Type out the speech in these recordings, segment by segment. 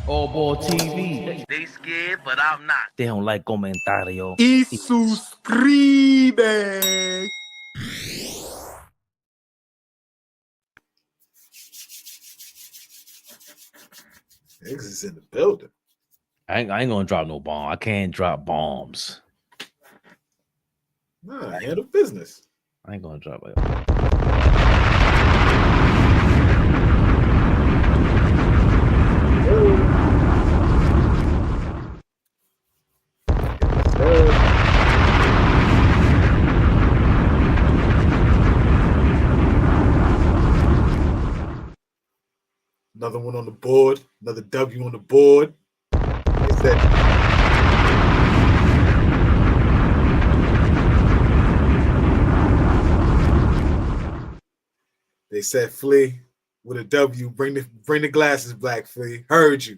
AllBall TV. They scared, but I'm not. They don't like comentario. Y suscribe. Niggas is in the building. I ain't gonna drop no bomb. I can't drop bombs. Nah, handle business. I ain't gonna drop it. Another one on the board. Another W on the board. They said Flea with a W. Bring the glasses back, Flea. Heard you.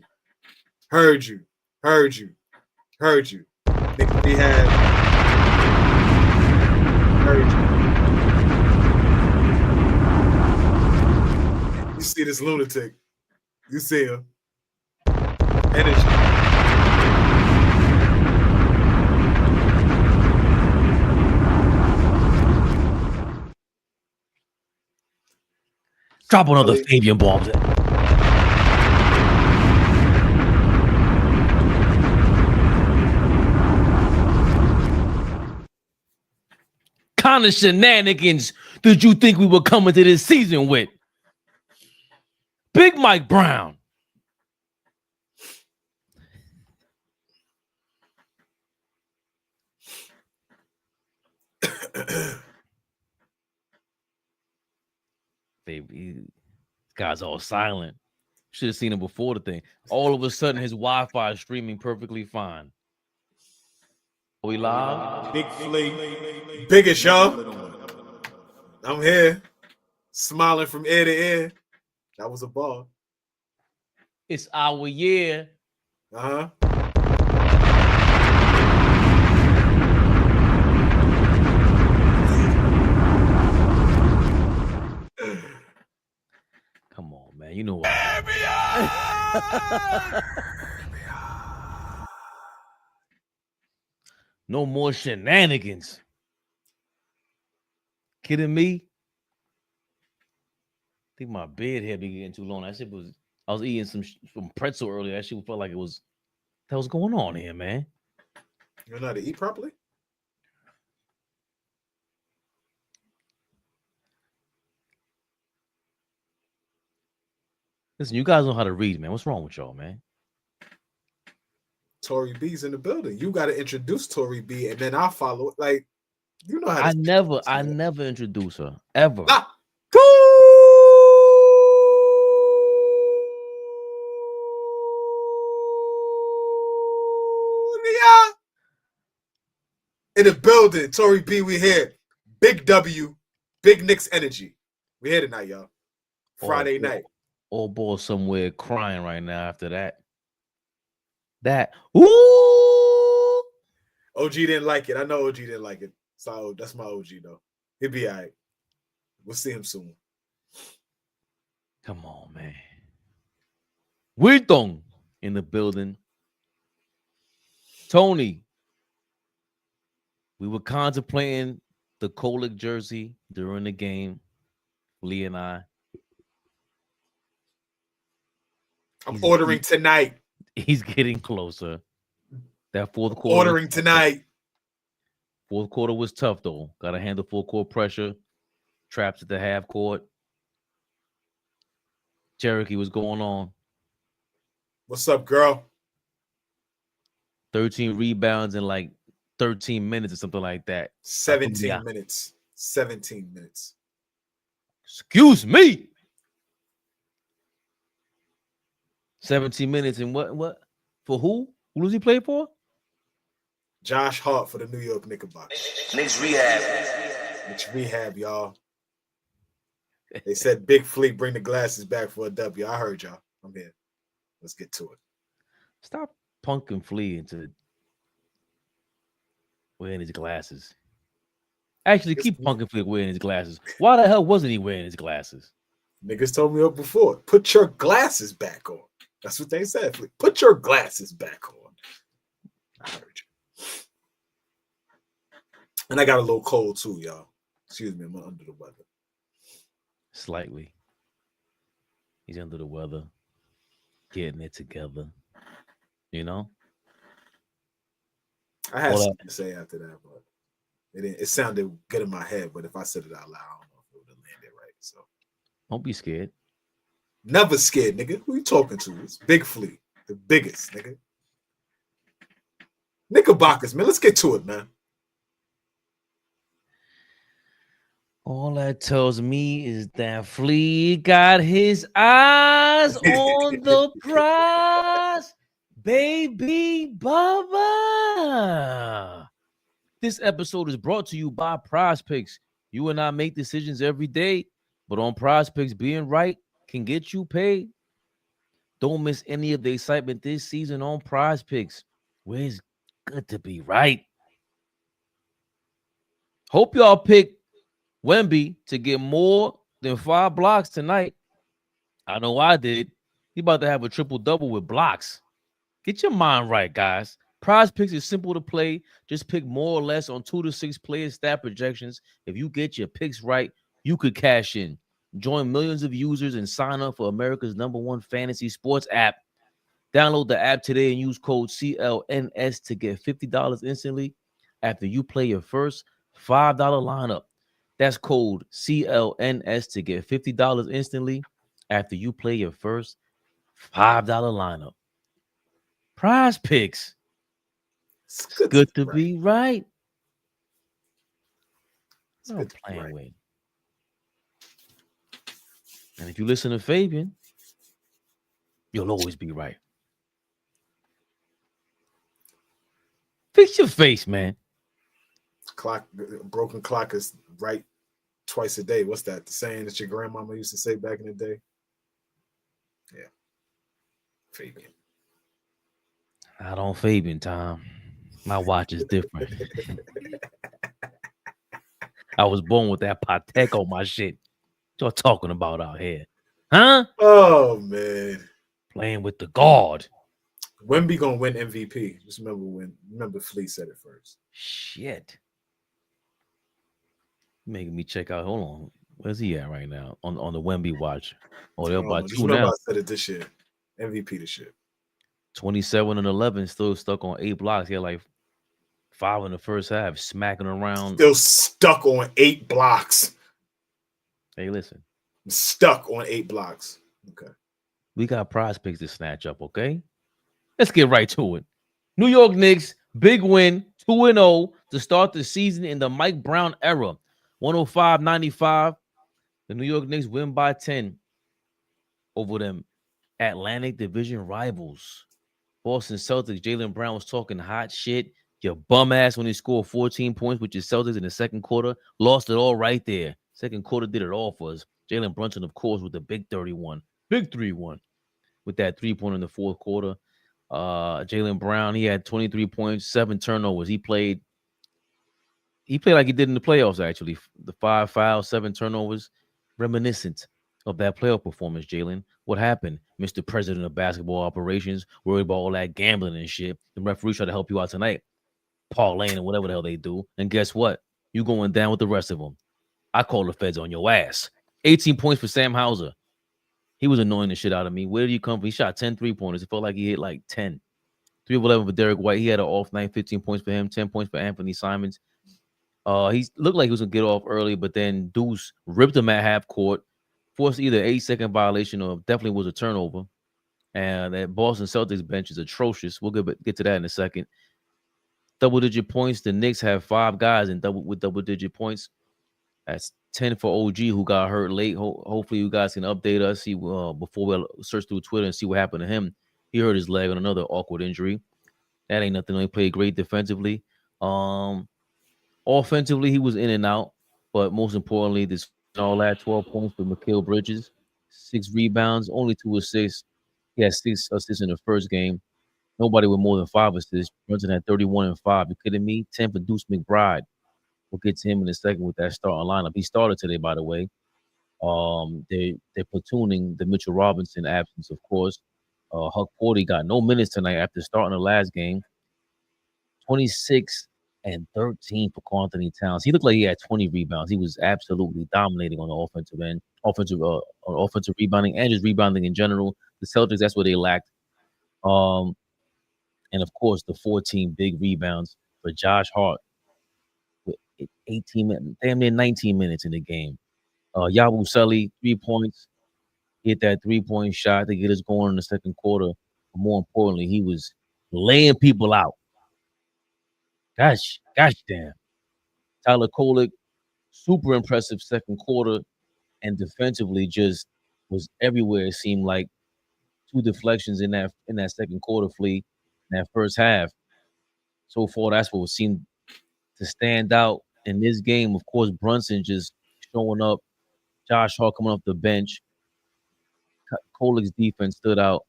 Knicks Rehab. Heard you. You see this lunatic. You see him. Energy. Drop another Fabian bombs. Kind of shenanigans did you think we were coming to this season with? Big Mike Brown. Baby, this guy's all silent. Should have seen him before the thing. All of a sudden, his Wi-Fi is streaming perfectly fine. Are we live? Big Flea. Biggest, y'all. I'm here. Smiling from ear to ear. That was a ball. It's our year. Uh-huh. Come on, man. You know what? No more shenanigans. Kidding me? I think my beard hair be getting too long. That shit was. I was eating some pretzel earlier. That shit felt like it was. What was going on here, man? You don't know how to eat properly? Listen, you guys know how to read, man. What's wrong with y'all, man? Tory B's in the building. You got to introduce Tory B, and then I'll follow. Like, you know how. I never introduce her ever. In the building, Tory B, we here. Big W, big Knicks energy. We here tonight, y'all. Friday night. AllBall somewhere crying right now after that. Ooh! OG didn't like it. I know OG didn't like it. So that's my OG, though. He'll be all right. We'll see him soon. Come on, man. Wilton in the building. Tony. We were contemplating the Kolick jersey during the game. Lee and I. I'm ordering tonight. He's getting closer. That fourth quarter. Ordering tonight. Fourth quarter was tough, though. Got to handle full court pressure. Traps at the half court. Cherokee was going on. What's up, girl? 13 rebounds in like 13 minutes or something like that. 17 minutes. 17 minutes. Excuse me. 17 minutes and what? For who? Who does he play for? Josh Hart for the New York Knickerbockers. Knicks Rehab. Knicks Rehab, y'all. They said Big Fleet bring the glasses back for a W. I heard y'all. I'm here. Let's get to it. Stop punking Flea into wearing his glasses. Actually, keep punking Flea wearing his glasses. Why the hell wasn't he wearing his glasses? Niggas told me up before. Put your glasses back on. That's what they said. Put your glasses back on. I heard you. And I got a little cold too, y'all. Excuse me, I'm under the weather. Slightly. He's under the weather. Getting it together. You know? I had something to say after that, but it sounded good in my head. But if I said it out loud, I don't know if it would have landed right. So don't be scared. Never scared, nigga. Who you talking to? It's Big Flea, the biggest, nigga. Knickerbockers, man. Let's get to it, man. All that tells me is that Flea got his eyes on the prize, baby Bubba. This episode is brought to you by PrizePicks. You and I make decisions every day, but on PrizePicks, being right can get you paid. Don't miss any of the excitement this season on PrizePicks, where it's good to be right. Hope y'all pick Wemby to get more than 5 blocks tonight. I know I did. He about to have a triple-double with blocks. Get your mind right, guys. PrizePicks is simple to play. Just pick more or less on 2 to 6 player stat projections. If you get your picks right, you could cash in. Join millions of users and sign up for America's #1 fantasy sports app. Download the app today and use code CLNS to get $50 instantly after you play your first $5 lineup. That's code CLNS to get $50 instantly after you play your first $5 lineup. PrizePicks. It's good to be right. It's what I'm playing with. And if you listen to Fabian, you'll always be right. Fix your face, man. Broken clock is right twice a day. What's that? The saying that your grandmama used to say back in the day? Yeah. Fabian. I don't Fabian time. My watch is different. I was born with that Patek on my shit. What y'all talking about out here? Huh? Oh, man. Playing with the guard. Wemby gonna win MVP. Just remember Flea said it first. Shit. Making me check out. Hold on. Where's he at right now? On the Wemby watch. Oh, they're by 2 now. I said it this year. MVP this year. 27 and 11, still stuck on 8 blocks. He had like 5 in the first half, smacking around. Still stuck on 8 blocks. Hey, listen. I'm stuck on 8 blocks. Okay. We got PrizePicks to snatch up, okay? Let's get right to it. New York Knicks, big win, 2-0 to start the season in the Mike Brown era. 105-95. The New York Knicks win by 10 over them Atlantic Division rivals. Boston Celtics, Jaylen Brown was talking hot shit. Your bum ass when he scored 14 points with your Celtics in the second quarter. Lost it all right there. Second quarter did it all for us. Jalen Brunson, of course, with the big 31. Big 3-1 with that 3-pointer in the fourth quarter. Jaylen Brown, he had 23 points, 7 turnovers. He played like he did in the playoffs, actually. The 5 fouls, 7 turnovers. Reminiscent of that playoff performance, Jalen. What happened? Mr. President of Basketball Operations, worried about all that gambling and shit. The referee tried to help you out tonight. Parlaying and whatever the hell they do. And guess what? You going down with the rest of them. I call the feds on your ass. 18 points for Sam Hauser. He was annoying the shit out of me. Where did you come from? He shot 10 3-pointers. It felt like he hit like 10. 3 of 11 for Derek White. He had an off night, 15 points for him, 10 points for Anthony Simons. He looked like he was going to get off early, but then Deuce ripped him at half court, forced either 8-second violation or definitely was a turnover. And that Boston Celtics bench is atrocious. We'll get to that in a second. Double-digit points. The Knicks have 5 guys with double-digit points. That's 10 for OG, who got hurt late. Hopefully, you guys can update us before we search through Twitter and see what happened to him. He hurt his leg on another awkward injury. That ain't nothing. He played great defensively. Offensively, he was in and out. But most importantly, this all that 12 points for Mikal Bridges, 6 rebounds, only 2 assists. He had 6 assists in the first game. Nobody with more than 5 assists. Brunson had 31 and 5. You kidding me? 10 for Deuce McBride. We'll get to him in a second with that starting lineup. He started today, by the way. They're platooning the Mitchell Robinson absence, of course. Huck Forty got no minutes tonight after starting the last game. 26 and 13 for Karl-Anthony Towns. He looked like he had 20 rebounds. He was absolutely dominating on the offensive end, on offensive rebounding and just rebounding in general. The Celtics, that's what they lacked. And of course, the 14 big rebounds for Josh Hart with 18 minutes, damn near 19 minutes in the game. Yabusele, 3 points, hit that 3-point shot to get us going in the second quarter. But more importantly, he was laying people out. Gosh damn. Tyler Kolek, super impressive second quarter, and defensively just was everywhere. It seemed like 2 deflections in that second quarter, Flea, in that first half. So far, that's what seemed to stand out in this game. Of course, Brunson just showing up, Josh Hart coming off the bench. Kolek's defense stood out.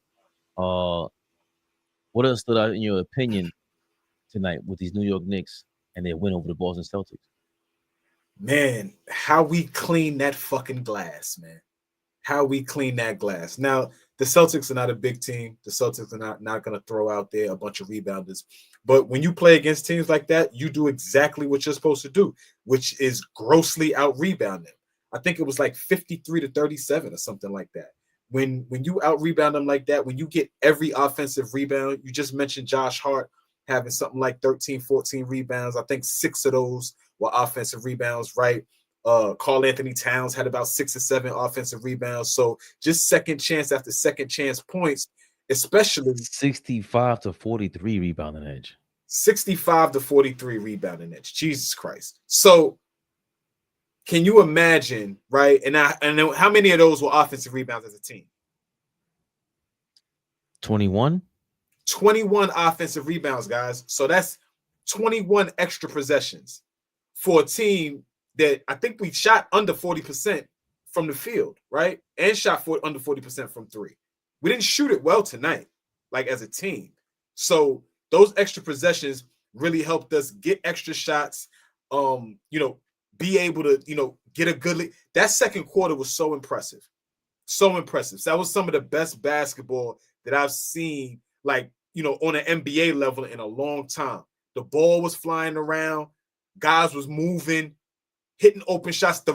What else stood out in your opinion tonight with these New York Knicks and their win over the Boston Celtics? Man, how we clean that fucking glass, man. How we clean that glass. Now, the Celtics are not a big team. The Celtics are not going to throw out there a bunch of rebounders. But when you play against teams like that, you do exactly what you're supposed to do, which is grossly out-rebound them. I think it was like 53-37 or something like that. When you out-rebound them like that, when you get every offensive rebound, you just mentioned Josh Hart having something like 13, 14 rebounds. I think 6 of those were offensive rebounds, right? Karl-Anthony Towns had about 6 or 7 offensive rebounds. So just second chance after second chance points, especially 65-43 rebounding edge. 65-43 rebounding edge. Jesus Christ. So can you imagine, right? And how many of those were offensive rebounds as a team? 21? 21 offensive rebounds, guys. So that's 21 extra possessions for a team that I think we shot under 40% from the field, right? And shot under 40% from 3. We didn't shoot it well tonight, like as a team. So those extra possessions really helped us get extra shots, be able to, get a good lead. That second quarter was so impressive. So impressive. So that was some of the best basketball that I've seen, like, on an NBA level in a long time. The ball was flying around. Guys was moving, hitting open shots. The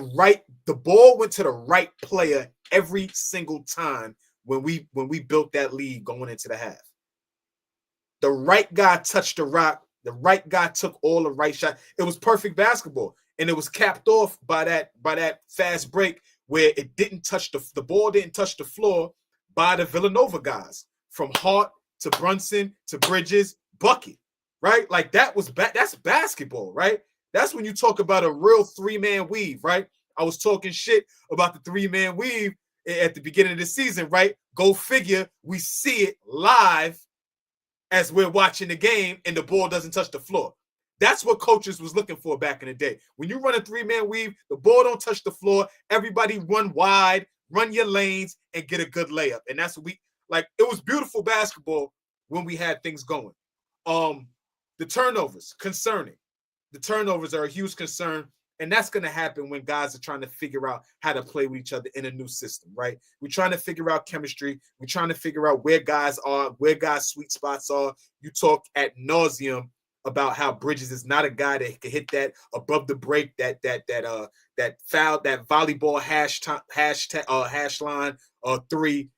ball went to the right player every single time when we built that lead going into the half. The right guy touched the rock. The right guy took all the right shots. It was perfect basketball. And it was capped off by that fast break where it didn't touch the ball didn't touch the floor by the Villanova guys. From Hart to Brunson to Bridges, bucket, right? Like that's basketball, right? That's when you talk about a real 3-man weave, right? I was talking shit about the 3-man weave at the beginning of the season, right? Go figure, we see it live as we're watching the game and the ball doesn't touch the floor. That's what coaches was looking for back in the day. When you run a 3-man weave, the ball don't touch the floor. Everybody run wide, run your lanes, and get a good layup. And that's what it was beautiful basketball when we had things going. The turnovers, concerning. The turnovers are a huge concern, and that's going to happen when guys are trying to figure out how to play with each other in a new system, right? We're trying to figure out chemistry. We're trying to figure out where guys are, where guys' sweet spots are. You talk ad nauseum about how Bridges is not a guy that can hit that above the break, that foul, that volleyball hash line 3.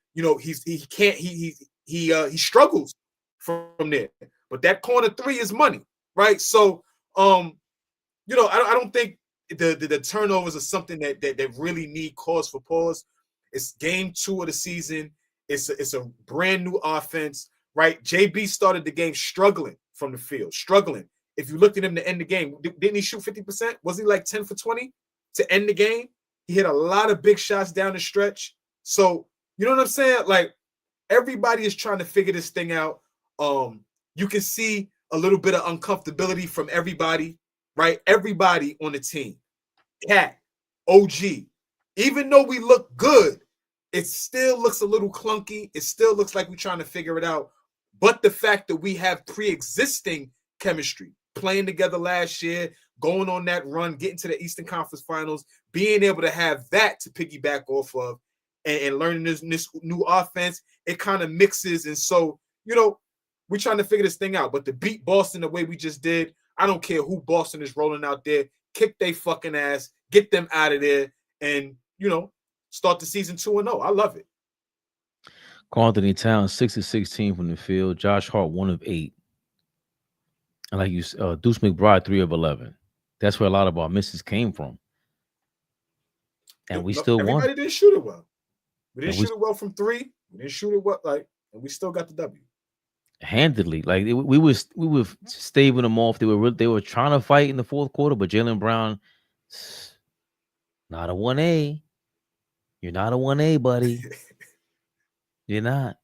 He struggles from there. But that corner 3 is money, right? So I don't think the turnovers are something that really need cause for pause. It's game 2 of the season. It's a brand new offense, right? JB started the game struggling from the field, struggling. If you looked at him to end the game, didn't he shoot 50%? Was he like 10 for 20 to end the game? He hit a lot of big shots down the stretch. So, you know what I'm saying? Like, everybody is trying to figure this thing out. You can see a little bit of uncomfortability from everybody, right? Everybody on the team. Cat, OG. Even though we look good, it still looks a little clunky. It still looks like we're trying to figure it out. But the fact that we have pre-existing chemistry, playing together last year, going on that run, getting to the Eastern Conference Finals, being able to have that to piggyback off of, and learning this new offense, it kind of mixes. And so, we're trying to figure this thing out. But to beat Boston the way we just did, I don't care who Boston is rolling out there. Kick they fucking ass, get them out of there, and, start the season 2-0. I love it. Karl-Anthony Towns, 6 of 16 from the field. Josh Hart, 1 of 8. And like you said, Deuce McBride, 3 of 11. That's where a lot of our misses came from. And we still won. Everybody didn't shoot it well. We didn't shoot it well from 3. We didn't shoot it well, and we still got the W. Handedly. Like we were staving them off. They were trying to fight in the fourth quarter, but Jaylen Brown, not a 1A. You're not a 1A, buddy. You're not.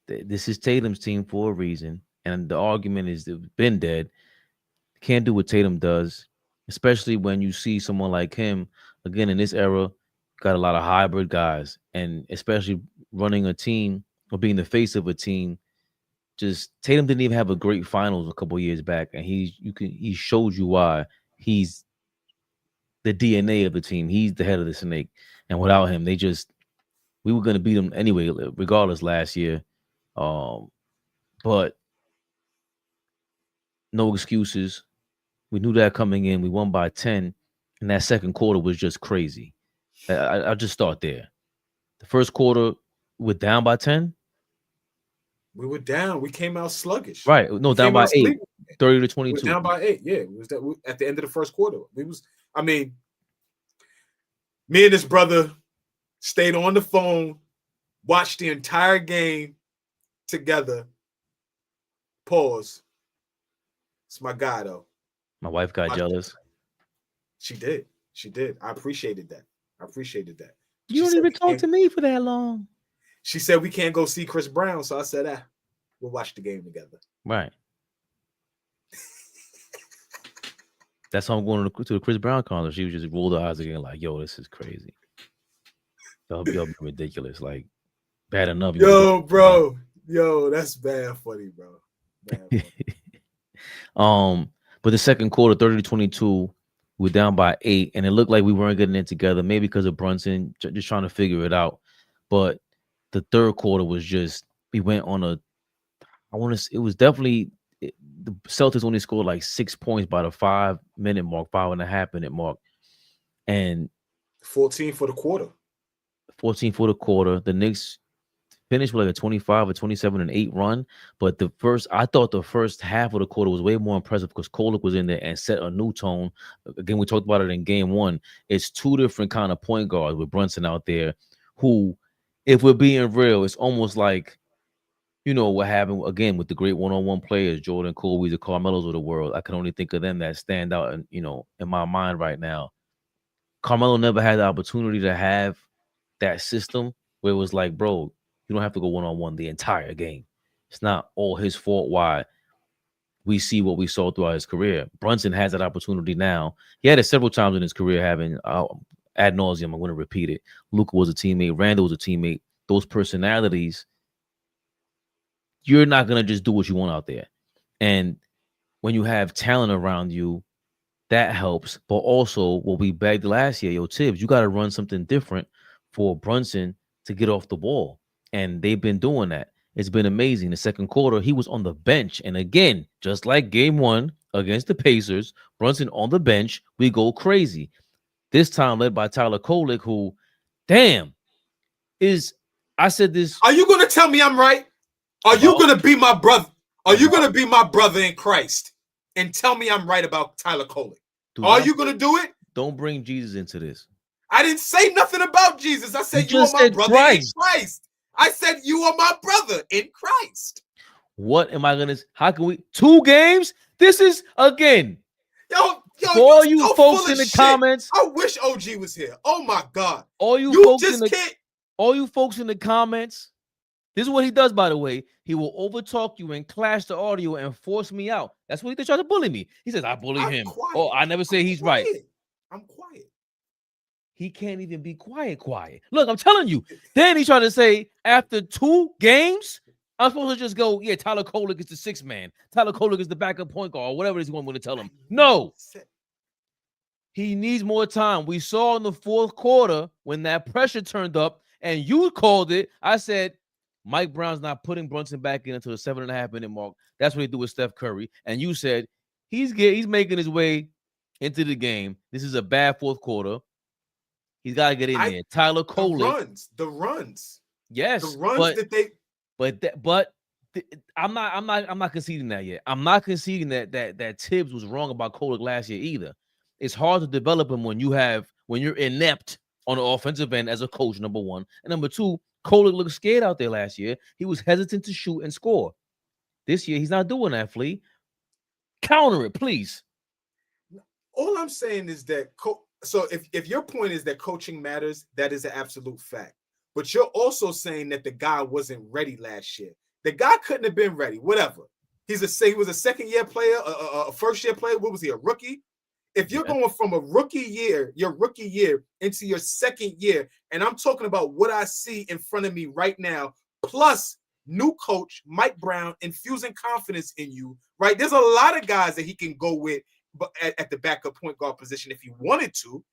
This is Tatum's team for a reason. And the argument is been dead. Can't do what Tatum does, especially when you see someone like him. Again, in this era, got a lot of hybrid guys, and especially running a team or being the face of a team. Just Tatum didn't even have a great finals a couple years back, and he showed you why. He's the DNA of the team. He's the head of the snake, and without him, we were going to beat them anyway, regardless last year. But no excuses. We knew that coming in. We won by 10, and that second quarter was just crazy. I'll just start there. The first quarter, we're down by 10. We were down. We came out sluggish. Right. No, down by 8. 30-22. We were down by 8. Yeah. It was at the end of the first quarter. Me and this brother stayed on the phone, watched the entire game together. Pause. It's my guy, though. My wife got jealous. She did. I appreciated that. You don't even talk to me for that long. She said we can't go see Chris Brown, so I said, we'll watch the game together. Right. That's how I'm going to the Chris Brown concert. She was just rolled her eyes again, like, "Yo, this is crazy. Y'all be ridiculous. Like, bad enough." Yo, bro. Yo, that's bad funny, bro. Bad funny. But the second quarter, 30-22, we're down by 8, and it looked like we weren't getting it together. Maybe because of Brunson, just trying to figure it out. But the third quarter was just, we went on it was definitely, the Celtics only scored like 6 points by the 5-minute mark, 5.5-minute mark. And 14 for the quarter. 14 for the quarter. The Knicks finished with like a 25 or 27-8 run. But I thought the first half of the quarter was way more impressive because Kolek was in there and set a new tone. Again, we talked about it in game 1. It's 2 different kind of point guards with Brunson out there who, if we're being real, it's almost like, what happened again with the great one-on-one players, Jordan, Kobe, the Carmelos of the world. I can only think of them that stand out, in my mind right now. Carmelo never had the opportunity to have that system where it was like, bro, you don't have to go one-on-one the entire game. It's not all his fault why we see what we saw throughout his career. Brunson has that opportunity now. He had it several times in his career, having ad nauseum. I'm going to repeat it. Luka was a teammate. Randall was a teammate. Those personalities, you're not going to just do what you want out there. And when you have talent around you, that helps. But also, what we begged last year, Tibbs, you got to run something different for Brunson to get off the ball. And they've been doing that. It's been amazing. The second quarter, he was on the bench. And again, just like game 1 against the Pacers, Brunson on the bench, we go crazy. This time led by Tyler Kolek, who, I said this. Are you going to tell me I'm right? Are you going to be my brother? Are you going to be my brother in Christ and tell me I'm right about Tyler Kolek? Are you going to do it? Don't bring Jesus into this. I didn't say nothing about Jesus. I said you are my brother in Christ. I said you are my brother in Christ. What am I going to... How can we... 2 games? This is, again... Yo, for all you folks in the comments... I wish OG was here. Oh, my God. All you folks in the comments... This is what he does, by the way. He will overtalk you and clash the audio and force me out. That's what he tried to bully me. He says, I bully him. Quiet. Oh, I never say he's right. I'm quiet. He can't even be quiet. Look, I'm telling you. Then he tried to say, after 2 games, I'm supposed to just go, yeah, Tyler Kolek is the 6th man. Tyler Kolek is the backup point guard or whatever he's going to tell him. No. He needs more time. We saw in the fourth quarter when that pressure turned up, and you called it. I said, Mike Brown's not putting Brunson back in until the 7.5-minute mark. That's what he do with Steph Curry. And you said he's making his way into the game. This is a bad fourth quarter. He's got to get in there. Tyler Kolek. The runs. Yes, the runs that they. But I'm not conceding that yet. I'm not conceding that Tibbs was wrong about Kolek last year either. It's hard to develop him when you're inept on the offensive end as a coach, number one. And number two, Kolek looked scared out there last year. He was hesitant to shoot and score. This year, he's not doing that, Flea. Counter it, please. All I'm saying is that so if your point is that coaching matters, that is an absolute fact. But you're also saying that the guy wasn't ready last year. The guy couldn't have been ready, whatever. He was a second-year player, a first-year player. What was he, a rookie? If you're going from your rookie year into your second year, and I'm talking about what I see in front of me right now, plus new coach Mike Brown infusing confidence in you, right? There's a lot of guys that he can go with at the backup point guard position if he wanted to.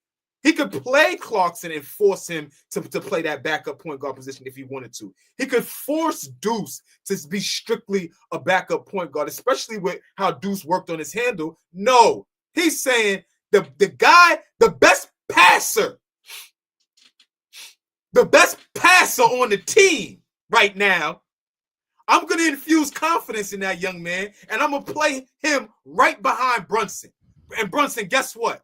He could play Clarkson and force him to play that backup point guard position if he wanted to. He could force Deuce to be strictly a backup point guard, especially with how Deuce worked on his handle. No. He's saying the guy, the best passer on the team right now, I'm going to infuse confidence in that young man, and I'm going to play him right behind Brunson. And Brunson, guess what?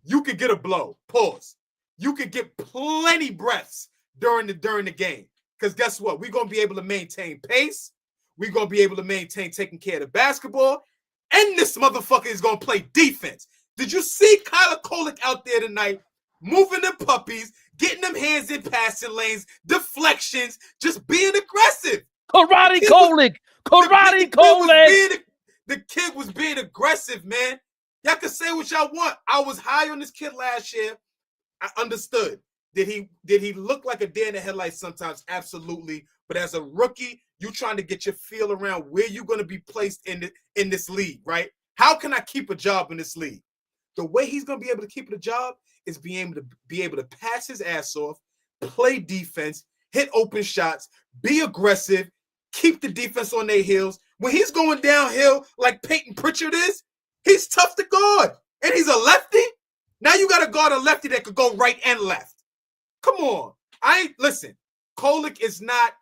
You could get a blow. Pause. You could get plenty breaths during the game. Because guess what? We're going to be able to maintain pace. We're going to be able to maintain taking care of the basketball. And this motherfucker is going to play defense. Did you see Kyler Kolek out there tonight moving them puppies, getting them hands in passing lanes, deflections, just being aggressive? Karate Kolek! The kid was being aggressive, man. Y'all can say what y'all want. I was high on this kid last year. I understood. Did he look like a deer in the headlights sometimes? Absolutely. But as a rookie, you trying to get your feel around where you're going to be placed in this league, right? How can I keep a job in this league? The way he's going to be able to keep a job is being able to pass his ass off, play defense, hit open shots, be aggressive, keep the defense on their heels. When he's going downhill like Peyton Pritchard is, he's tough to guard. And he's a lefty. Now you got to guard a lefty that could go right and left. Come on. Listen, Kolek is not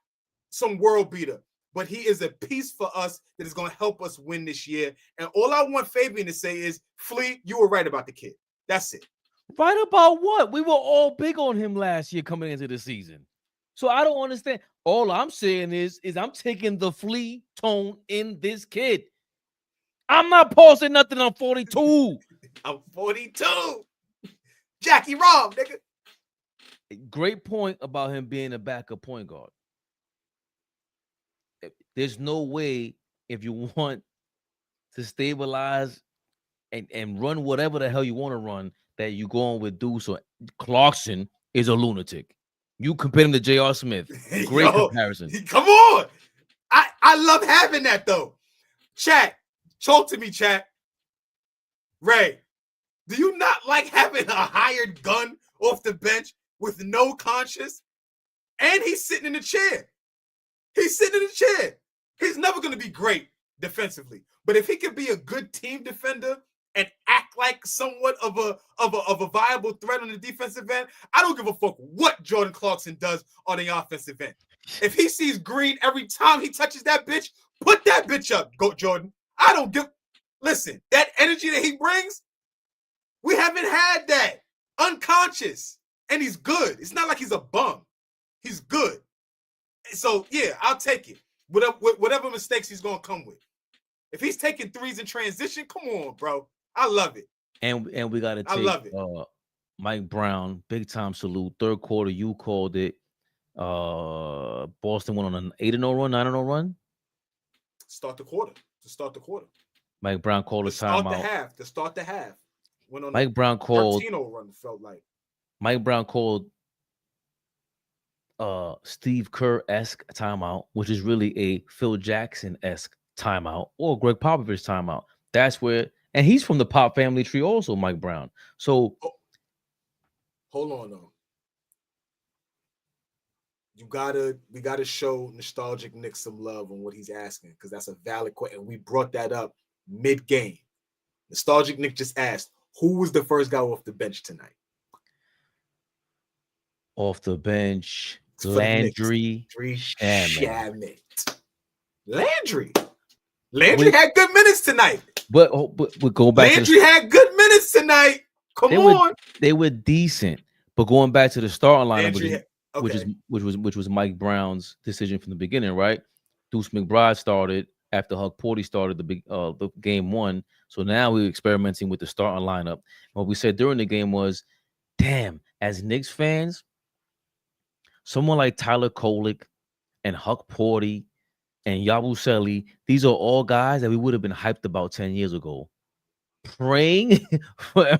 some world beater, but he is a piece for us that is going to help us win this year. And all I want Fabian to say is, Flea, you were right about the kid. That's it. Right about what? We were all big on him last year coming into the season. So I don't understand. All I'm saying is I'm taking the Flea tone in this kid. I'm not pausing nothing. I'm 42. I'm 42. Jackie Rob, nigga. Great point about him being a backup point guard. There's no way, if you want to stabilize and run whatever the hell you want to run, that you go on with Deuce or Clarkson is a lunatic. You compare him to J.R. Smith. Great comparison. Come on. I love having that, though. Chat. Talk to me, chat. Ray, do you not like having a hired gun off the bench with no conscience? And he's sitting in the chair. He's never going to be great defensively. But if he can be a good team defender and act like somewhat of a viable threat on the defensive end, I don't give a fuck what Jordan Clarkson does on the offensive end. If he sees green every time he touches that bitch, put that bitch up, go Jordan. I don't give. Listen, that energy that he brings, we haven't had that. Unconscious. And he's good. It's not like he's a bum. He's good. So, yeah, I'll take it. Whatever mistakes he's going to come with. If he's taking threes in transition, come on, bro. I love it. And we got to take I love it. Mike Brown, big time salute. Third quarter, you called it. Boston went on an 8-0 run, 9-0 run. To start the quarter. Mike Brown called a timeout. To start the half. Went on Mike Brown called. Run, felt like. Mike Brown called Steve Kerr-esque timeout, which is really a Phil Jackson-esque timeout or Greg Popovich timeout. That's where And he's from the Pop family tree also, Mike Brown. So Hold on though. We gotta show nostalgic Nick some love on what he's asking, because that's a valid question. And we brought that up mid-game. Nostalgic Nick just asked, who was the first guy off the bench tonight? off the bench, For the Knicks. Landry Shamet. Landry had good minutes tonight. But go back. Landry had good minutes tonight. Come on. They were decent, but going back to the starting lineup, Landry, which was Mike Brown's decision from the beginning, right? Deuce McBride started after Huck Porty started the game one. So now we're experimenting with the starting lineup. What we said during the game was, damn, as Knicks fans, someone like Tyler Kolek and Huck Porty and Yabusele, these are all guys that we would have been hyped about 10 years ago. Praying,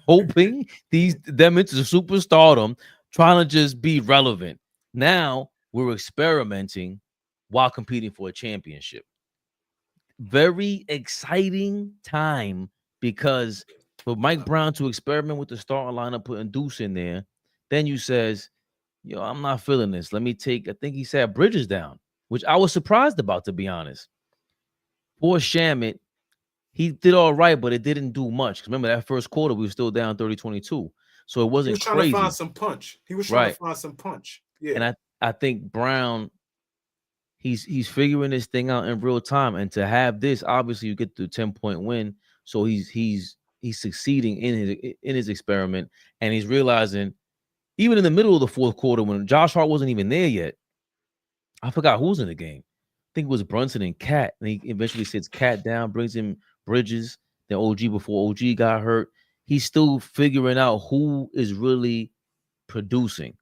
hoping them into superstardom, trying to just be relevant. Now we're experimenting while competing for a championship. Very exciting time, because for Mike Brown to experiment with the starting lineup, putting Deuce in there, then you says, yo, I'm not feeling this. Let me take, I think he said Bridges down, which I was surprised about, to be honest. Poor Shamet, he did all right, but it didn't do much. Because remember, that first quarter, we were still down 30-22. So it wasn't crazy. He was trying to find some punch. Yeah. And I think Brown, he's figuring this thing out in real time. And to have this, obviously, you get the 10-point win. So he's succeeding in his experiment. And he's realizing, even in the middle of the fourth quarter, when Josh Hart wasn't even there yet, I forgot who was in the game. I think it was Brunson and Cat. And he eventually sits Cat down, brings in Bridges, then OG before OG got hurt. He's still figuring out who is really producing.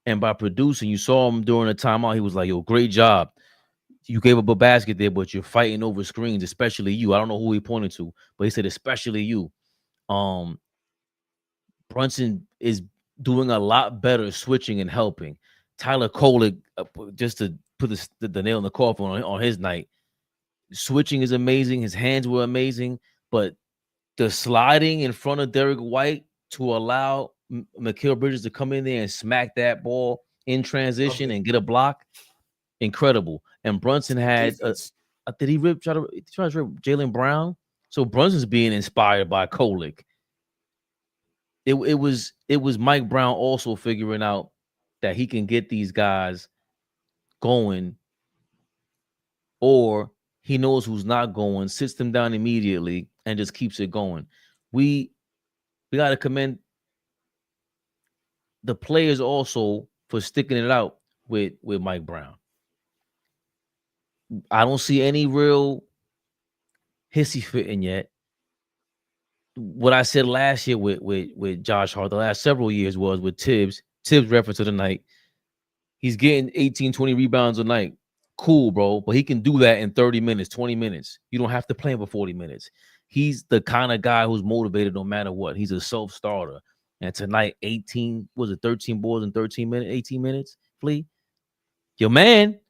And by producing, you saw him during the timeout. He was like, yo, great job. You gave up a basket there, but you're fighting over screens, especially you. I don't know who he pointed to, but he said, especially you. Brunson is doing a lot better switching and helping. Tyler Kolek, just to put the nail in the coffin on his night, switching is amazing. His hands were amazing, but the sliding in front of Derek White to allow Mikal Bridges to come in there and smack that ball in transition and get a block, incredible. And Brunson had did he try to rip Jaylen Brown? So Brunson's being inspired by Kolek. It was Mike Brown also figuring out that he can get these guys going, or he knows who's not going, sits them down immediately, and just keeps it going. We got to commend the players also for sticking it out with Mike Brown. I don't see any real hissy fitting yet. What I said last year with Josh Hart, the last several years, was with Tibbs reference to the night. He's getting 18, 20 rebounds a night. Cool, bro. But he can do that in 30 minutes, 20 minutes. You don't have to play him for 40 minutes. He's the kind of guy who's motivated no matter what. He's a self-starter. And tonight, 13 boards in 18 minutes, Flea? Your man.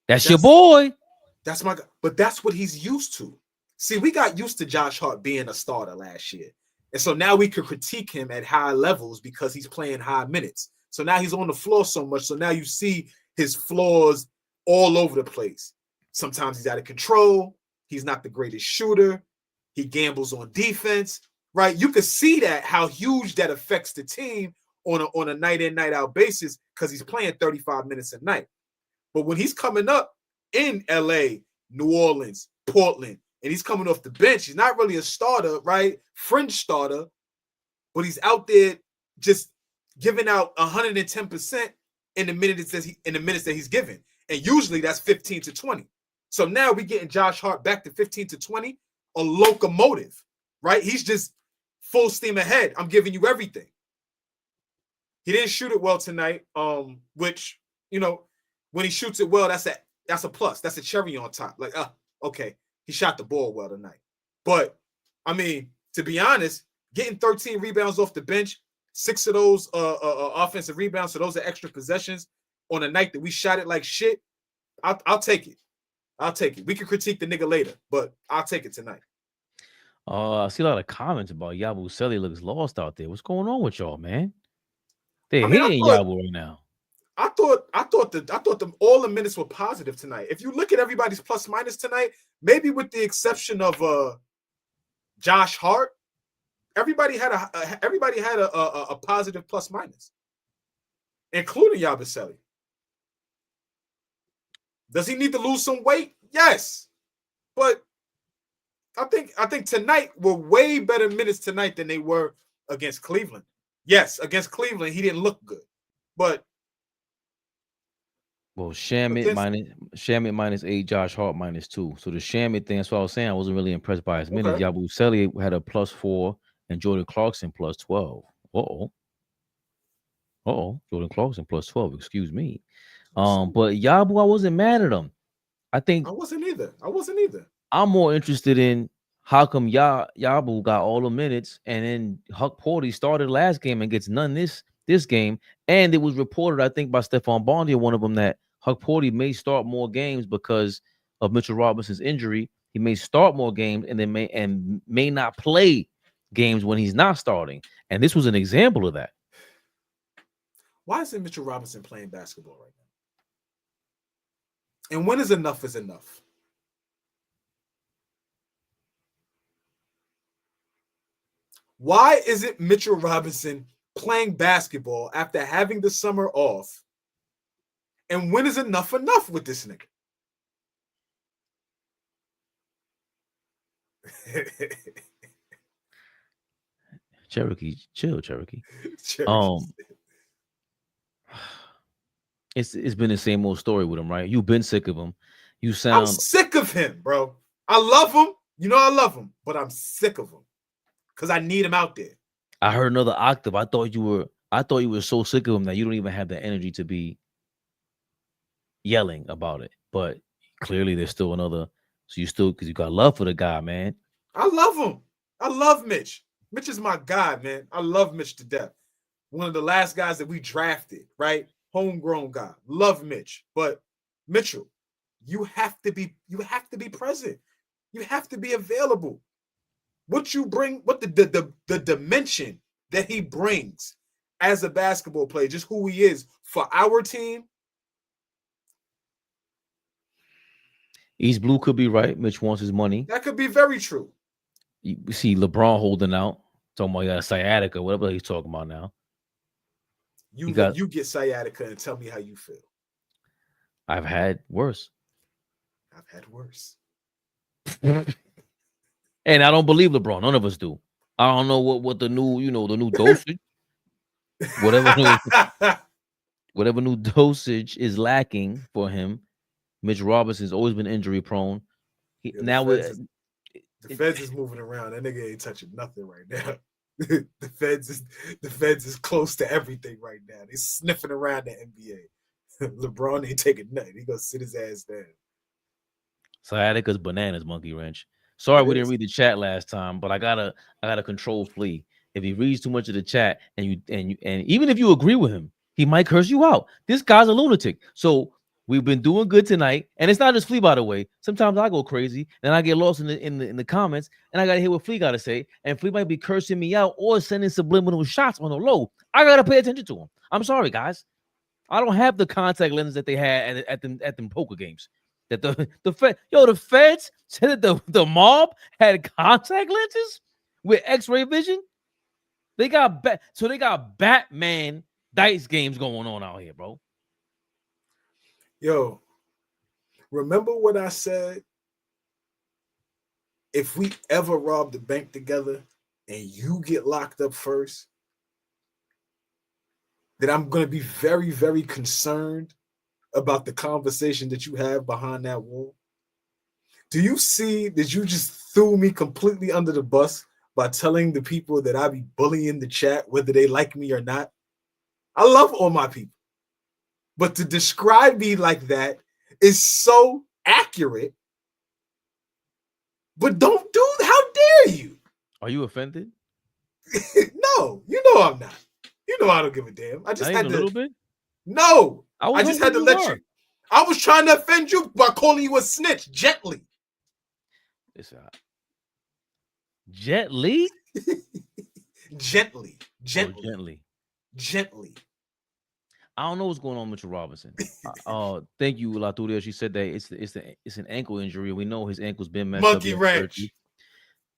That's your boy. That's my guy. But that's what he's used to. See, we got used to Josh Hart being a starter last year. And so now we could critique him at high levels because he's playing high minutes. So now he's on the floor so much. So now you see his flaws all over the place. Sometimes he's out of control. He's not the greatest shooter. He gambles on defense, right? You can see that, how huge that affects the team on a night in, night out basis, because he's playing 35 minutes a night. But when he's coming up in LA, New Orleans, Portland, and he's coming off the bench, he's not really a starter, right? Fringe starter, but he's out there just giving out 110% in the minutes that he's given. And usually that's 15 to 20. So now we're getting Josh Hart back to 15 to 20, a locomotive, right? He's just full steam ahead. I'm giving you everything. He didn't shoot it well tonight, which, you know, when he shoots it well, that's a plus. That's a cherry on top. Like, okay, he shot the ball well tonight. But, I mean, to be honest, getting 13 rebounds off the bench, 6 of those offensive rebounds, so those are extra possessions on a night that we shot it like shit, I'll take it. I'll take it. We can critique the nigga later, but I'll take it tonight. I see a lot of comments about Yabusele looks lost out there. What's going on with y'all, man? They're I mean, hating Yabu right now. I thought all the minutes were positive tonight. If you look at everybody's plus minus tonight, maybe with the exception of Josh Hart, everybody had a positive plus minus, including Yabusele. Does he need to lose some weight? Yes, but I think tonight were way better minutes tonight than they were against Cleveland. Yes, against Cleveland he didn't look good, but well, Shamit minus 8, Josh Hart -2. So the Shamit thing, that's what I was saying. I wasn't really impressed by his minutes. Yabusele had a +4 and Jordan Clarkson +12. Jordan Clarkson +12. Excuse me. But Yabu, I wasn't mad at him. I wasn't either. I'm more interested in how come Yabu got all the minutes and then Huck Porty started last game and gets none this game. And it was reported, I think, by Stephon Bondi, one of them, that Huck Porty may start more games because of Mitchell Robinson's injury. He may start more games and then may not play games when he's not starting. And this was an example of that. Why isn't Mitchell Robinson playing basketball right now? And when is enough is enough? Why isn't Mitchell Robinson playing basketball after having the summer off? And when is enough with this nigga? Cherokee, chill, Cherokee. It's been the same old story with him, right? You've been sick of him. I'm sick of him, bro. I love him. You know I love him, but I'm sick of him because I need him out there. I heard another octave. I thought you were so sick of him that you don't even have the energy to be yelling about it. But clearly there's still another. So because you got love for the guy, man. I love him. I love Mitch. Mitch is my guy, man. I love Mitch to death. One of the last guys that we drafted, right? Homegrown guy. Love Mitch. But Mitchell, you have to be present. You have to be available. What you bring, what the dimension that he brings as a basketball player, just who he is for our team. East Blue could be right. Mitch wants his money. That could be very true. You see LeBron holding out, talking about he got sciatica, whatever he's talking about now. You get sciatica and tell me how you feel. I've had worse. And I don't believe LeBron. None of us do. I don't know what the new, the new dosage, whatever new dosage is lacking for him. Mitch Robinson's always been injury prone. The Feds is moving around. That nigga ain't touching nothing right now. The Feds is close to everything right now. They sniffing around the NBA. LeBron ain't taking nothing. He gonna sit his ass down. Sciatica's bananas, monkey wrench. Sorry we didn't read the chat last time, but I gotta control Flea. If he reads too much of the chat and even if you agree with him, he might curse you out. This guy's a lunatic. So we've been doing good tonight, and it's not just Flea, by the way. Sometimes I go crazy and I get lost in the comments, and I gotta hear what Flea gotta say. And Flea might be cursing me out or sending subliminal shots on the low. I gotta pay attention to him. I'm sorry, guys. I don't have the contact lenses that they had at them poker games. That the Feds said that the mob had contact lenses with X-ray vision. They got Batman dice games going on out here, bro. Yo, remember what I said? If we ever rob the bank together and you get locked up first, then I'm going to be very, very concerned about the conversation that you have behind that wall. Do you see that you just threw me completely under the bus by telling the people that I be bullying the chat, whether they like me or not? I love all my people. But to describe me like that is so accurate. But don't do that. How dare you? Are you offended? No, you know I'm not. You know I don't give a damn. I just had a little bit. No, I just had to let you. I was trying to offend you by calling you a snitch gently. Listen, Jet Li? Gently. Oh, gently. I don't know what's going on with Mitchell Robinson. Thank you, Laturia. She said that it's an ankle injury. We know his ankle's been messed up. He Monkey had surgery.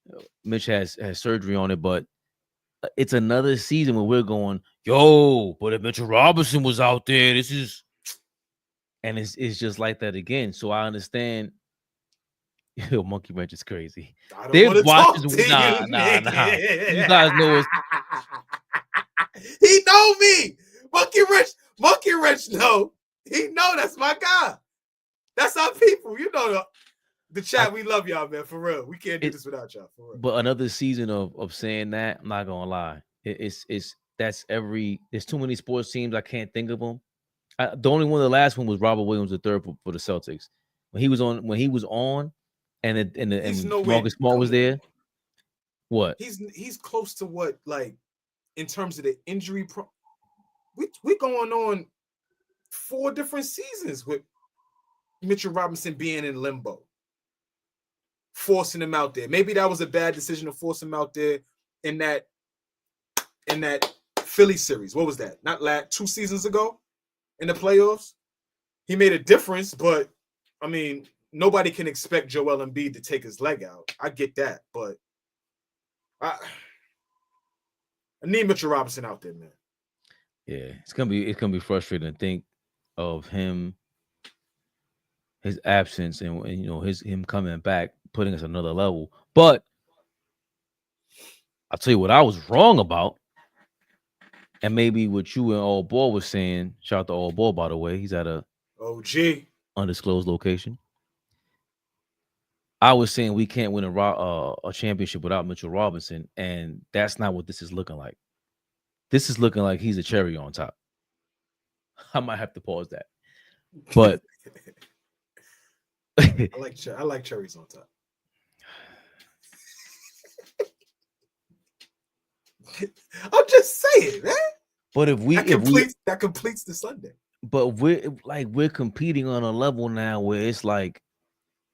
wrench. Mitch has surgery on it, but it's another season where we're going, yo, but if Mitchell Robinson was out there, this is, and it's just like that again. So I understand. Yo, monkey wrench is crazy. I don't They want to watch talk this. to Nah. You guys know it's He know me. Monkey wrench. No, he know that's my guy. That's our people. You know the chat. We love y'all, man. For real, we can't do this without y'all. For real. But another season of saying that, I'm not gonna lie. It's there's too many sports teams. I can't think of them. The only one, the last one was Robert Williams III for the Celtics. When he was on, and Marcus Smart was there. What? He's close to what, like, in terms of the injury. We going on 4 different seasons with Mitchell Robinson being in limbo, forcing him out there. Maybe that was a bad decision to force him out there in that Philly series. What was that? Not 2 seasons ago in the playoffs. He made a difference, but I mean, nobody can expect Joel Embiid to take his leg out. I get that, but I need Mitchell Robinson out there, man. Yeah, it's gonna be frustrating to think of him, his absence, and him coming back, putting us another level. But I'll tell you what I was wrong about, and maybe what you and AllBall was saying. Shout out to AllBall, by the way. He's at a OG undisclosed location. I was saying we can't win a championship without Mitchell Robinson, and that's not what this is looking like. This is looking like he's a cherry on top. I might have to pause that, but I like cherries on top. I'm just saying, man. But that completes the Sunday. But we're competing on a level now where it's like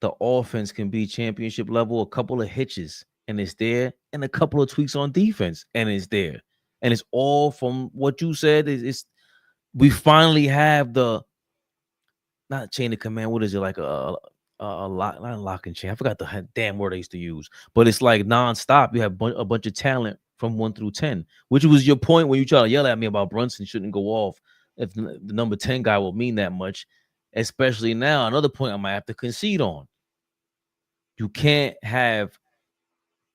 the offense can be championship level, a couple of hitches and it's there, and a couple of tweaks on defense and it's there, and it's all from what you said. We finally have the not chain of command. What is it, like a lock, not a lock and chain? I forgot the damn word I used to use, but it's like nonstop. You have a bunch of talent from 1 through 10, which was your point when you try to yell at me about Brunson shouldn't go off if the number 10 guy will mean that much, especially now. Another point I might have to concede on. You can't have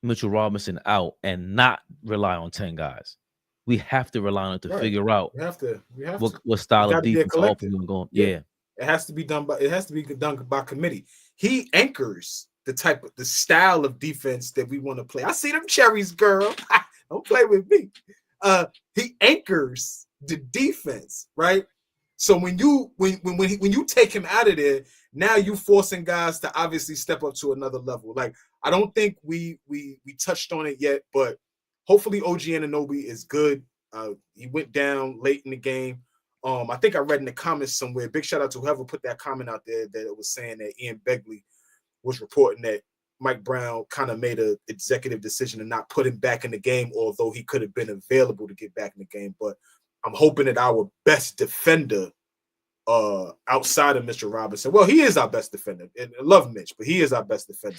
Mitchell Robinson out and not rely on 10 guys. We have to rely on it to figure out what style of defense we're going. Yeah. It has to be done by committee. He anchors the style of defense that we want to play. I see them cherries, girl. Don't play with me. He anchors the defense, right? So when you take him out of there, now you forcing guys to obviously step up to another level. Like, I don't think we touched on it yet, but hopefully OG Anunoby is good. He went down late in the game. I think I read in the comments somewhere. Big shout out to whoever put that comment out there that it was saying that Ian Begley was reporting that Mike Brown kind of made an executive decision to not put him back in the game, although he could have been available to get back in the game. But I'm hoping that our best defender outside of Mr. Robinson, well, he is our best defender. And I love Mitch, but he is our best defender.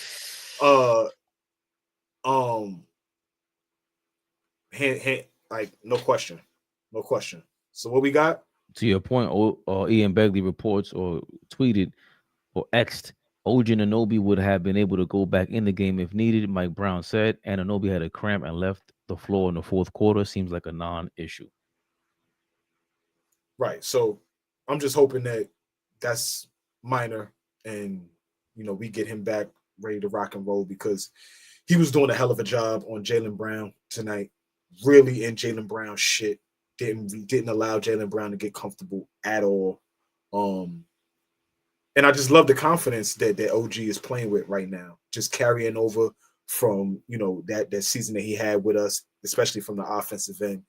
Like, no question. So what we got? To your point, Ian Begley reports or tweeted or X'd, OG Anunoby would have been able to go back in the game if needed, Mike Brown said. And Anunoby had a cramp and left the floor in the fourth quarter. Seems like a non-issue. Right. So I'm just hoping that that's minor and, we get him back ready to rock and roll, because he was doing a hell of a job on Jaylen Brown tonight. Really in Jaylen Brown shit. Didn't allow Jaylen Brown to get comfortable at all. And I just love the confidence that OG is playing with right now. Just carrying over from, that season that he had with us, especially from the offensive end,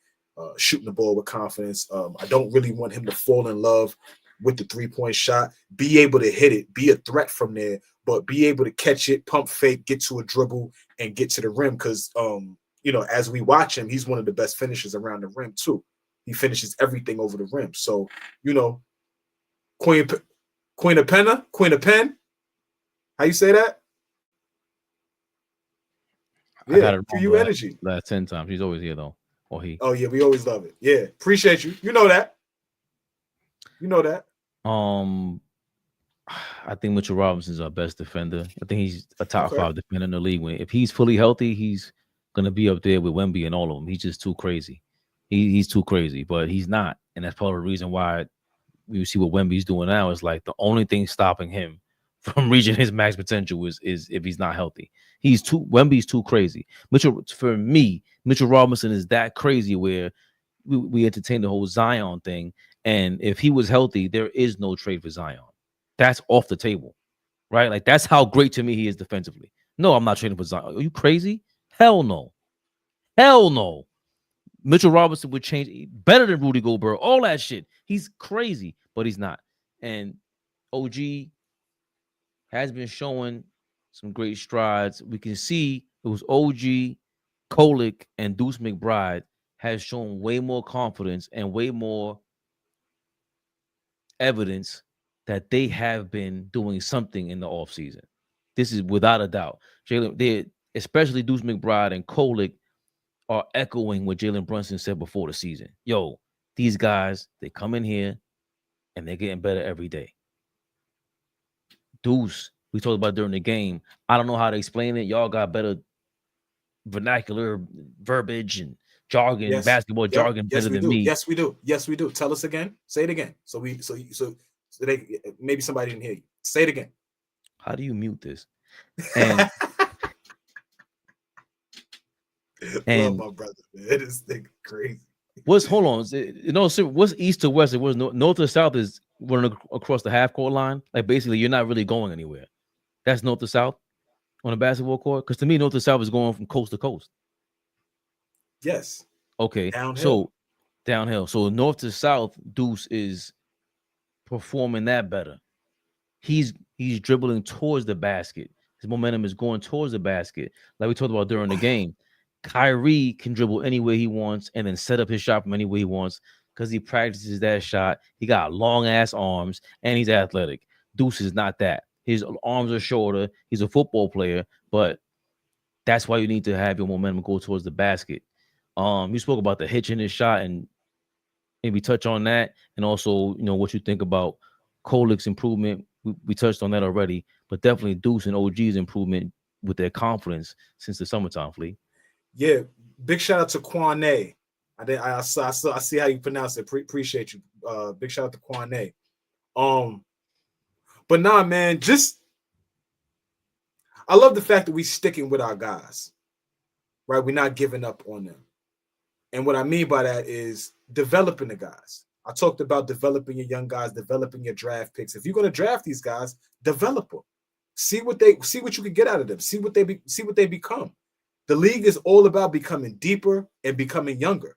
shooting the ball with confidence. I don't really want him to fall in love with the 3-point shot, be able to hit it, be a threat from there, but be able to catch it, pump fake, get to a dribble, and get to the rim. Because as we watch him, he's one of the best finishers around the rim too. He finishes everything over the rim. So, Queen of Pen. How you say that? I got it for you energy. Last 10 times. He's always here though. Or he. Oh yeah, we always love it. Yeah, appreciate you. You know that. I think Mitchell Robinson's our best defender. I think he's a top 5 defender in the league. If he's fully healthy, he's gonna be up there with Wemby and all of them. He's just too crazy. He's too crazy, but he's not, and that's part of the reason why you see what Wemby's doing now is like the only thing stopping him from reaching his max potential is if he's not healthy. Wemby's too crazy. For me, Mitchell Robinson is that crazy where we entertain the whole Zion thing, and if he was healthy, there is no trade for Zion. That's off the table, right? Like that's how great to me he is defensively. No, I'm not trading for Zion. Are you crazy? Hell no. Mitchell Robinson would change better than Rudy Gobert, all that shit. He's crazy, but he's not. And OG has been showing some great strides. We can see it was OG, Kolick, and Deuce McBride has shown way more confidence and way more evidence that they have been doing something in the offseason. This is without a doubt. Jalen, especially Deuce McBride and Kolick, are echoing what Jalen Brunson said before the season. Yo, these guys, they come in here and they're getting better every day. Deuce, we talked about during the game. I don't know how to explain it. Y'all got better vernacular verbiage and jargon, basketball jargon better than me. Yes, we do. Yes, we do. Tell us again. Say it again. So they maybe somebody didn't hear you. Say it again. How do you mute this? And love my brother, man. This thing crazy. What's east to west? It was north to south is running across the half court line. Like basically, you're not really going anywhere. That's north to south on a basketball court. Because to me, north to south is going from coast to coast. Yes. Okay. Downhill. So downhill. So north to south, Deuce is performing that better. He's dribbling towards the basket. His momentum is going towards the basket, like we talked about during the game. Kyrie can dribble anywhere he wants and then set up his shot from anywhere he wants because he practices that shot. He got long ass arms and he's athletic. Deuce is not that. His arms are shorter. He's a football player, but that's why you need to have your momentum go towards the basket. You spoke about the hitch in his shot and maybe touch on that, and also what you think about Kolick's improvement. We touched on that already, but definitely Deuce and OG's improvement with their confidence since the summertime, Flea. Yeah, big shout out to Kwane. I see how you pronounce it. Appreciate you. Big shout out to Kwane. But nah, man, I love the fact that we sticking with our guys, right? We're not giving up on them. And what I mean by that is developing the guys. I talked about developing your young guys, developing your draft picks. If you're going to draft these guys, develop them. See what you can get out of them. See what they become. The league is all about becoming deeper and becoming younger.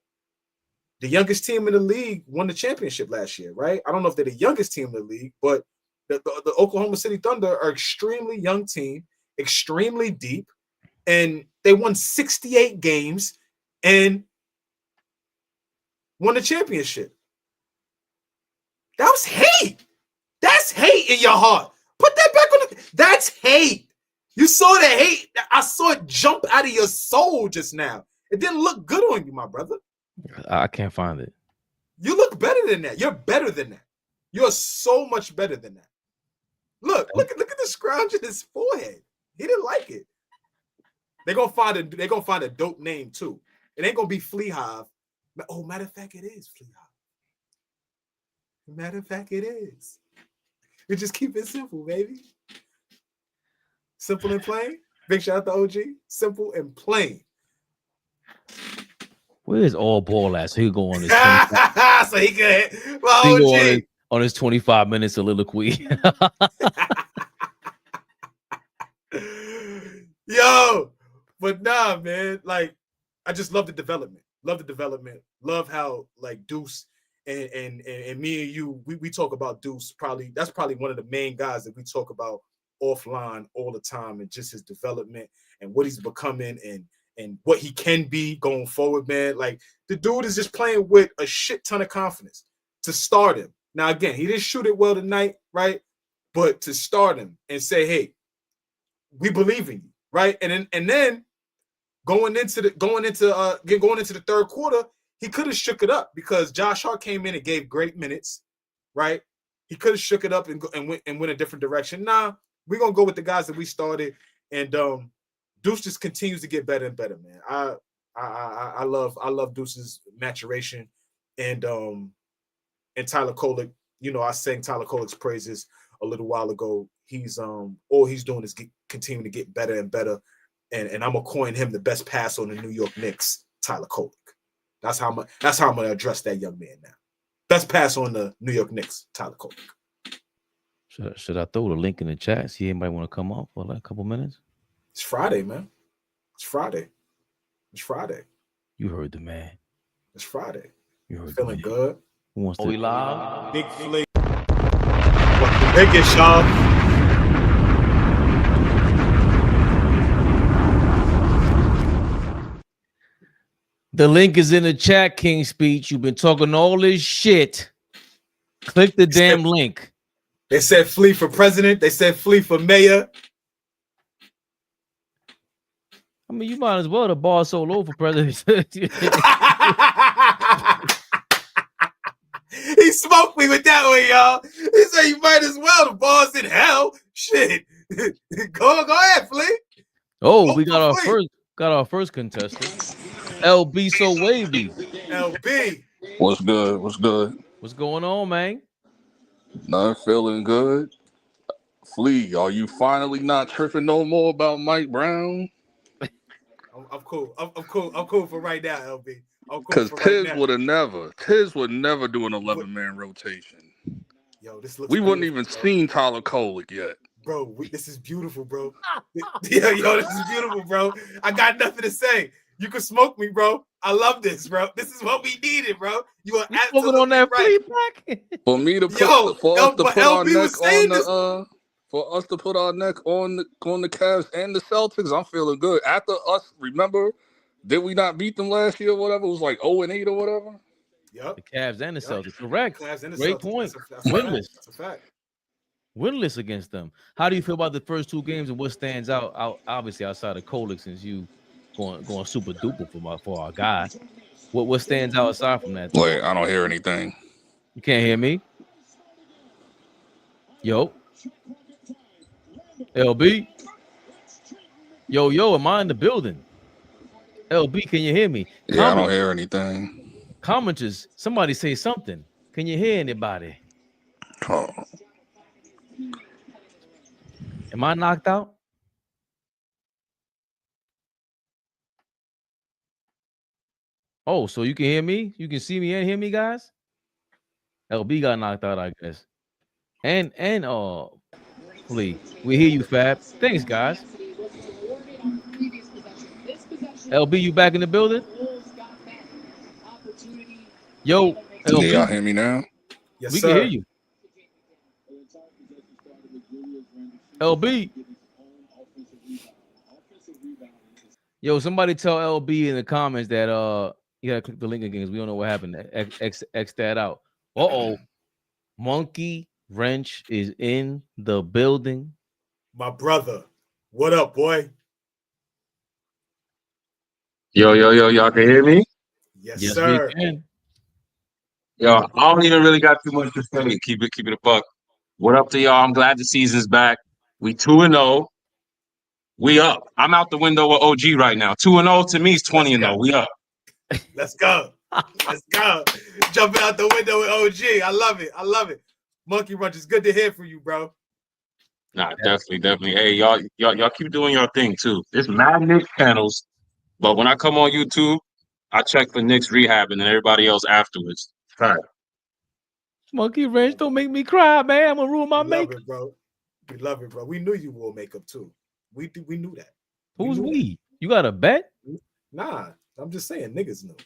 The youngest team in the league won the championship last year, right? I don't know if they're the youngest team in the league, but the Oklahoma City Thunder are extremely young team, extremely deep, and they won 68 games and won the championship. That was hate. That's hate in your heart. Put that back on that's hate. You saw the hate. I saw it jump out of your soul just now. It didn't look good on you, my brother. I can't find it. You look better than that. You're better than that. You're so much better than that. Look at the scrounge in his forehead. He didn't like it. They're gonna find a dope name too. It ain't gonna be Flea Hive. Oh, matter of fact, it is Flea Hive. Matter of fact, it is. We just keep it simple, baby. Simple and plain. Big shout out to OG. Simple and plain. Where's AllBall at? So he go on his so he could well, on his 25 minutes soliloquy. Yo, but nah, man. Like, I just love the development. Love the development. Love how like Deuce and me and you, we talk about Deuce. That's probably one of the main guys that we talk about offline all the time, and just his development and what he's becoming and what he can be going forward, man. Like, the dude is just playing with a shit ton of confidence to start him. Now, again, he didn't shoot it well tonight, right? But to start him and say, hey, we believe in you, right? And then going into the third quarter, he could have shook it up because Josh Hart came in and gave great minutes, right? He could have shook it up and went a different direction. Nah, we're gonna go with the guys that we started, and Deuce just continues to get better and better, man. I love Deuce's maturation, and Tyler Kolek. You know, I sang Tyler Kolek's praises a little while ago. He's all he's doing is continuing to get better and better, and I'm gonna coin him the best pass on the New York Knicks, Tyler Kolek. That's how I'm gonna address that young man now. Best pass on the New York Knicks, Tyler Kolek. Should I throw the link in the chat? See anybody want to come up for like a couple minutes? It's Friday, man. It's Friday. You heard the man. It's Friday. You heard feeling good. Who wants to? We live. Big Flea. What's the biggest, y'all? The link is in the chat, King Speech. You've been talking all this shit. Click the damn link. They said Flea for president. They said Flea for mayor. I mean, you might as well the bar so low for president. He smoked me with that one, y'all. He said you might as well. The bar's in hell. Shit. Go ahead, Flea. Oh, we got our first contestant. LB so wavy. LB. What's good? What's going on, man? Not feeling good. Flea, are you finally not tripping no more about Mike Brown? I'm cool. I'm cool for right now, LB. Because Tiz would never do an 11-man rotation. Yo, this looks. We wouldn't even seen Tyler Kolek yet. Bro, this is beautiful, bro. Yo, this is beautiful, bro. I got nothing to say. You can smoke me, bro. I love this, bro. This is what we needed, bro. You are absolutely on that right. For me to put our neck on the Cavs and the Celtics, I'm feeling good. After us, remember, did we not beat them last year or whatever? It was like 0-8 or whatever. Yep. The Cavs and the Celtics. Correct. Great point. That's Winless. That's a fact. Winless against them. How do you feel about the first two games and what stands out obviously outside of Kolek, since you going super duper for our guy? What stands out aside from that? Wait, I don't hear anything. You can't hear me? Yo. LB. Yo, am I in the building? LB, can you hear me? Yeah, I don't hear anything. Commenters, somebody say something. Can you hear anybody? Oh. Am I knocked out? Oh, so you can hear me? You can see me and hear me, guys? LB got knocked out, I guess. And Flea, we hear you, Fab. Thanks, guys. LB, you back in the building? Yo, LB. Can y'all hear me now? Yes, we sir. can hear you. LB. Yo, somebody tell LB in the comments that you gotta click the link again because we don't know what happened. X that out. Monkey Wrench is in the building. My brother. What up, boy? Yo, y'all can hear me? Yes, sir. We can. Yo, I don't even really got too much to say. Keep it a buck. What up to y'all? I'm glad the season's back. We 2-0. We up. I'm out the window with OG right now. 2-0 to me is 20-0. We up. Let's go. Let's go. Jumping out the window with OG. I love it. Monkey Wrench, it's good to hear from you, bro. Nah, definitely. Hey, y'all keep doing your thing too. There's mad Knicks channels, but when I come on YouTube, I check for Knicks Rehab and then everybody else afterwards. All right. Monkey Wrench, don't make me cry, man. I'm gonna ruin my makeup. We love it, bro. We knew you wore makeup too. We knew that. Who's we? You got a bet? Nah, I'm just saying niggas knew.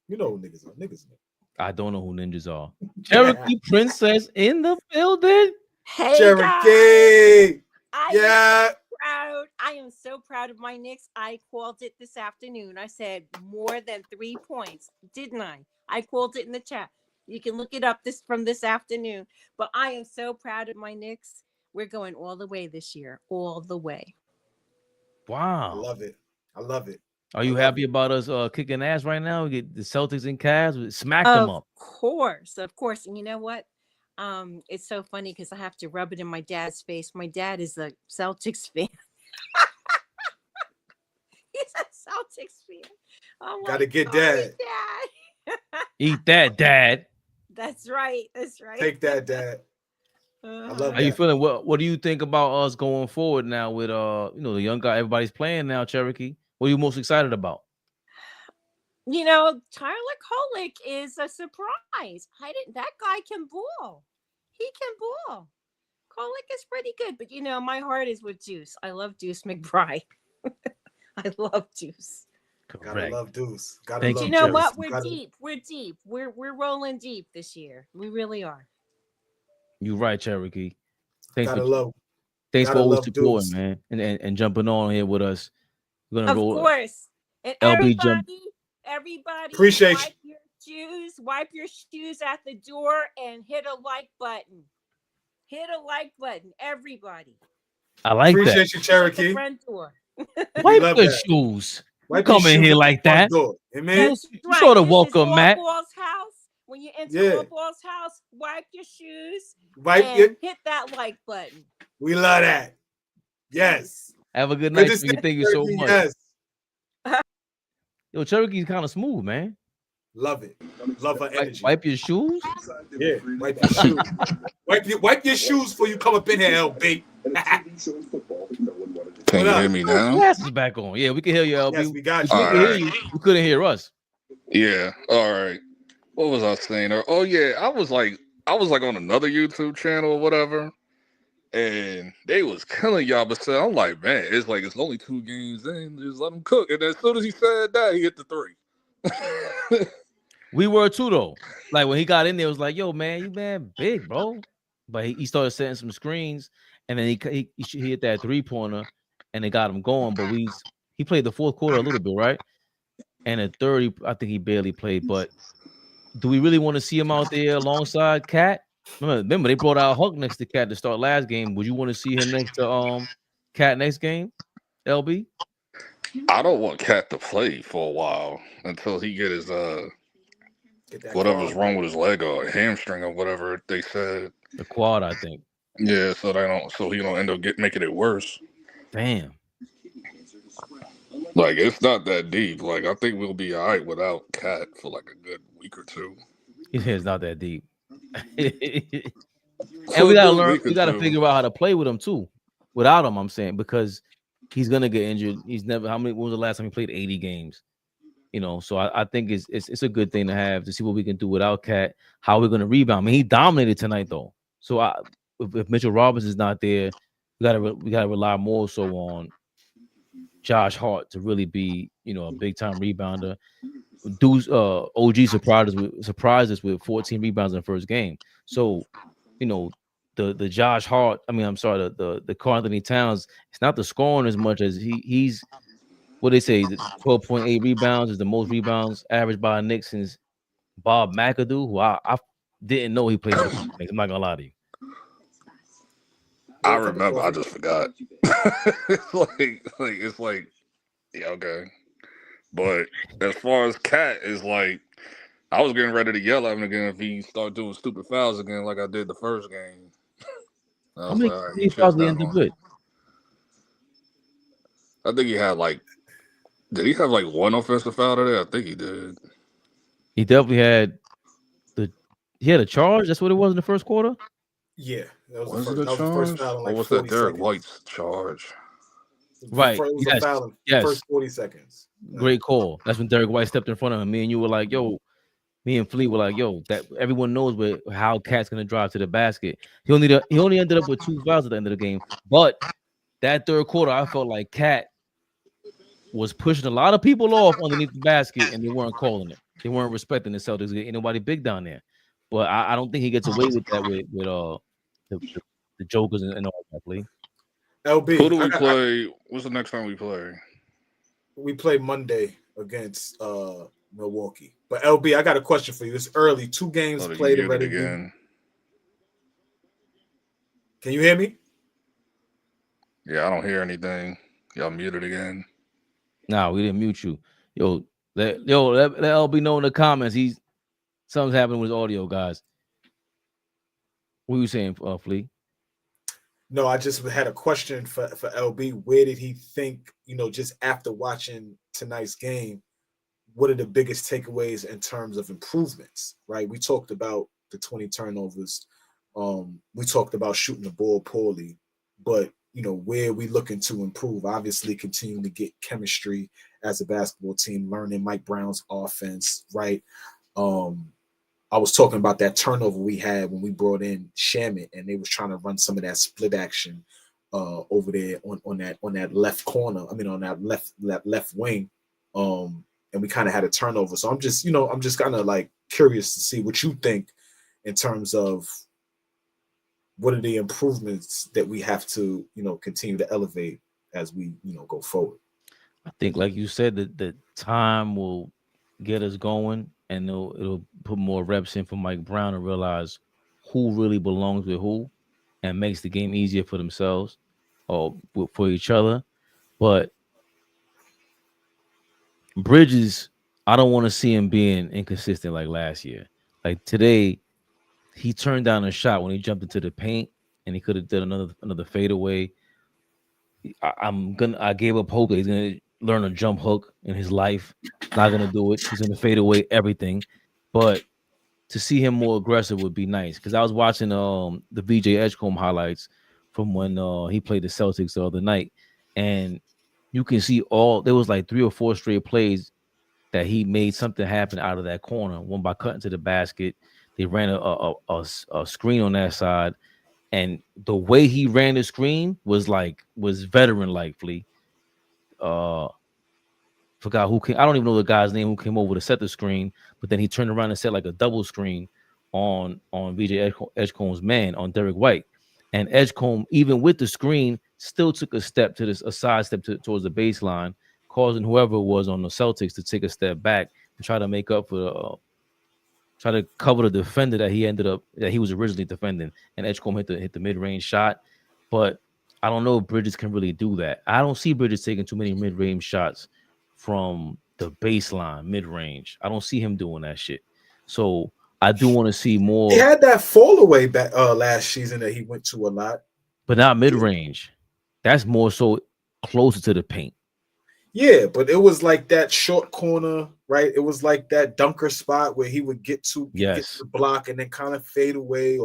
You know who niggas are. Niggas knew. I don't know who ninjas are. Cherokee Princess in the building. Hey Cherokee. guys, Yeah. proud. I am so proud of my Knicks. I called it this afternoon. I said more than 3 points, didn't I? I called it in the chat. You can look it up from this afternoon. But I am so proud of my Knicks. We're going all the way this year, all the way. Wow. I love it. I love it. Are you happy about us kicking ass right now? We get the Celtics and Cavs. We smacked them up. Of course. And you know what? It's so funny because I have to rub it in my dad's face. My dad is a Celtics fan. He's a Celtics fan. Oh, gotta get Dad. Eat that, Dad. That's right. That's right. Take that, Dad. I love How you feeling? What do you think about us going forward now with the young guy everybody's playing now, Cherokee? What are you most excited about? Tyler Kolick is a surprise. That guy can ball. He can ball. Kolick is pretty good, but my heart is with Deuce. I love Deuce McBride. I love Deuce. Gotta love Deuce. You know what? We're deep. We're deep. We're rolling deep this year. We really are. You're right, Cherokee. Thanks for always supporting, man, and jumping on here with us. We're gonna roll. Of course. And everybody, appreciate wipe your shoes at the door and hit a like button. Hit a like button, everybody. I like that. Appreciate you, Cherokee. Front door. Wipe your shoes. Come in here like that. Amen. You sort of welcome, Matt. When you enter AllBall's house, wipe your shoes. Hit that like button. We love that. Yes. Have a good night. Thank you so much. Yes. Yo, Cherokee's kind of smooth, man. Love it. Love her energy. Wipe your shoes? Yeah, wipe your shoes. wipe your shoes before you come up in here, LB. Can you hear me now? Glasses back on. Yeah, we can hear you, LB. Yes, we got you. We can hear you. You couldn't hear us. Yeah. All right. What was I saying? Oh yeah, I was like on another YouTube channel or whatever, and they was killing y'all. But I'm like, man, it's only 2 games in. Just let them cook. And as soon as he said that, he hit the 3. We were too though. Like when he got in there, it was like, yo, man, you man big, bro. But he started setting some screens, and then he hit that 3-pointer, and it got him going. But he played the fourth quarter a little bit, right? And the third, I think he barely played. But do we really want to see him out there alongside Cat? Remember they brought out Huck next to Cat to start last game. Would you want to see him next to Cat next game, LB? I don't want Cat to play for a while until he get his whatever's wrong with his leg or hamstring or whatever they said. The quad, I think. Yeah, so he don't end up making it worse. Damn. Like it's not that deep. Like I think we'll be all right without Cat for like a good week or 2. It's not that deep. And we gotta learn. We gotta figure out how to play with him too. Without him, I'm saying, because he's gonna get injured. He's never. When was the last time he played 80 games? So I think it's a good thing to have to see what we can do without Cat. How we're gonna rebound. I mean, he dominated tonight though. So if Mitchell Robinson's not there, we gotta rely more so on Josh Hart to really be, a big time rebounder. OG surprised us with 14 rebounds in the first game. So, the Josh Hart, the Karl-Anthony Towns, it's not the scoring as much as he's what they say, 12.8 rebounds is the most rebounds averaged by a Knicks since Bob McAdoo, who I didn't know he played for the Knicks. I'm not gonna lie to you. I remember, I just forgot. it's like, yeah, okay. But as far as Cat is like, I was getting ready to yell at him again if he started doing stupid fouls again like I did the first game. How many fouls did he end up with? I think he had did he have 1 offensive foul today? I think he did. He definitely had he had a charge. That's what it was in the first quarter. Yeah, that was the first foul. Or was that Derek White's charge? Right. Yes. First 40 seconds. Great call. That's when Derek White stepped in front of him. Me and you were like, yo. Me and Fleet were like, yo, that everyone knows how Cat's gonna drive to the basket. He only ended up with 2 fouls at the end of the game. But that third quarter, I felt like Cat was pushing a lot of people off underneath the basket, and they weren't calling it. They weren't respecting the Celtics. Ain't nobody big down there. But I don't think he gets away with that with the Jokers and all that play. LB, Who do we play? What's the next time we play? We play Monday against Milwaukee. But LB, I got a question for you. It's early. 2 games played already. Again. Can you hear me? Yeah, I don't hear anything. Y'all muted again. Nah, we didn't mute you. Let LB know in the comments. Something's happening with his audio, guys. What were you saying, Flea? No, I just had a question for LB. Where did he think, just after watching tonight's game, what are the biggest takeaways in terms of improvements, right? We talked about the 20 turnovers. We talked about shooting the ball poorly, but, where are we looking to improve? Obviously, continuing to get chemistry as a basketball team, learning Mike Brown's offense, right? I was talking about that turnover we had when we brought in Shamit, and they was trying to run some of that split action over there on that left corner. I mean, on that left wing, and we kind of had a turnover. So I'm just kind of like curious to see what you think in terms of what are the improvements that we have to continue to elevate as we go forward. I think, like you said, that the time will get us going, and it'll put more reps in for Mike Brown to realize who really belongs with who, and makes the game easier for themselves or for each other. But Bridges, I don't want to see him being inconsistent like last year. Like today, he turned down a shot when he jumped into the paint, and he could have done another fadeaway. I gave up hope that he's gonna learn a jump hook in his life. Not gonna do it. He's gonna fade away everything. But to see him more aggressive would be nice. Because I was watching the VJ Edgecombe highlights from when he played the Celtics the other night, and you can see there was like 3 or 4 straight plays that he made something happen out of that corner. One by cutting to the basket. They ran a screen on that side, and the way he ran the screen was veteran like. Flea. Forgot who came. I don't even know the guy's name who came over to set the screen, but then he turned around and set like a double screen on VJ Edgecombe's man on Derek White, and Edgecombe, even with the screen, still took a side step towards the baseline, causing whoever was on the Celtics to take a step back and try to make up for try to cover the defender that he was originally defending, and Edgecombe hit the mid-range shot. But I don't know if Bridges can really do that. I don't see Bridges taking too many mid-range shots from the baseline mid-range. I don't see him doing that shit. So I do want to see more. He had that fall away back last season that he went to a lot, but not mid-range. That's more so closer to the paint. Yeah, but it was like that short corner, right? It was like that dunker spot where he would get to the block and then kind of fade away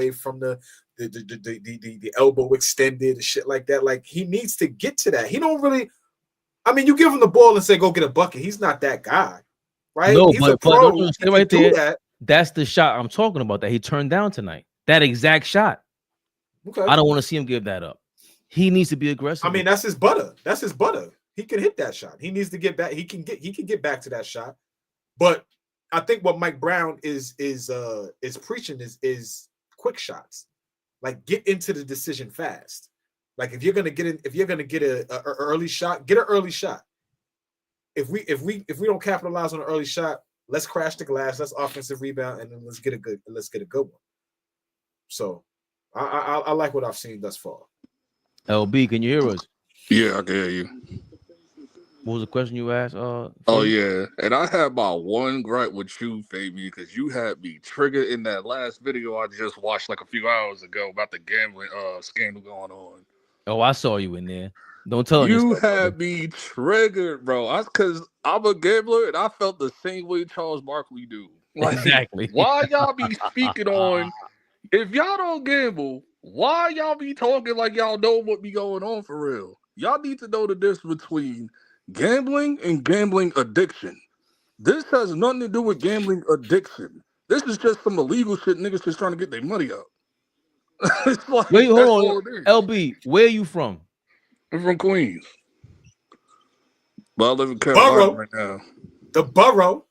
from the elbow extended and shit like that. Like he needs to get to that. He don't really. I mean, you give him the ball and say go get a bucket. He's not that guy, right? No, he's a pro. Stay right there. That's the shot I'm talking about that he turned down tonight. That exact shot. Okay. I don't want to see him give that up. He needs to be aggressive. I mean, that's his butter. He can hit that shot. He needs to get back. He can get back to that shot. But I think what Mike Brown is preaching is quick shots. Like get into the decision fast. Like if you're gonna get an early shot, get an early shot. If we don't capitalize on an early shot, let's crash the glass. Let's offensive rebound, and then let's get a good one. So I like what I've seen thus far. LB, can you hear us? Yeah, I can hear you. What was the question you asked? Oh yeah, and I had my one gripe with you, Fabian, because you had me triggered in that last video I just watched like a few hours ago about the gambling scandal going on. Oh, I saw you in there. Don't tell you had me triggered, bro. Because I'm a gambler and I felt the same way Charles Barkley do. Like, exactly. Why y'all be speaking on? If y'all don't gamble, why y'all be talking like y'all know what be going on for real? Y'all need to know the difference between gambling and gambling addiction. This has nothing to do with gambling addiction. This is just some illegal shit niggas just trying to get their money up. It's like, wait, hold on. LB, where are you from? I'm from Queens. But I live in Carolina right now. The borough.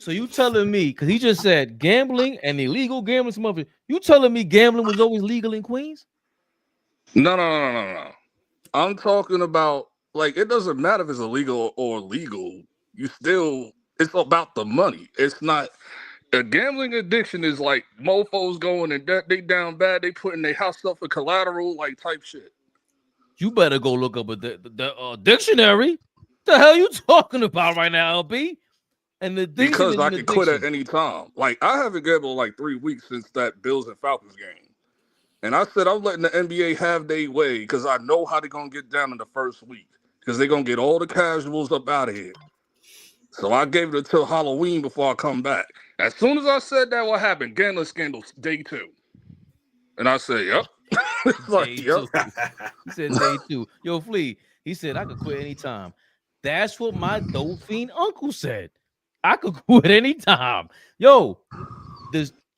So you telling me, because he just said gambling and illegal gambling, some of it. You telling me gambling was always legal in Queens? No. I'm talking about like it doesn't matter if it's illegal or legal. It's about the money. It's not a gambling addiction is like mofos going and they down bad. They putting their house up for collateral, like type shit. You better go look up the dictionary. The hell you talking about right now, LB? And the because I can quit at any time. Like I haven't gambled like 3 weeks since that Bills and Falcons game. And I said I'm letting the NBA have their way because I know how they're gonna get down in the first week. Because they're gonna get all the casuals up out of here. So I gave it until Halloween before I come back. As soon as I said that, what happened? Gambling scandals day 2. And I said, yep. It's like, yep. He said day 2. Yo, Flea, he said I could quit anytime. That's what my dope fiend uncle said. I could quit anytime. Yo,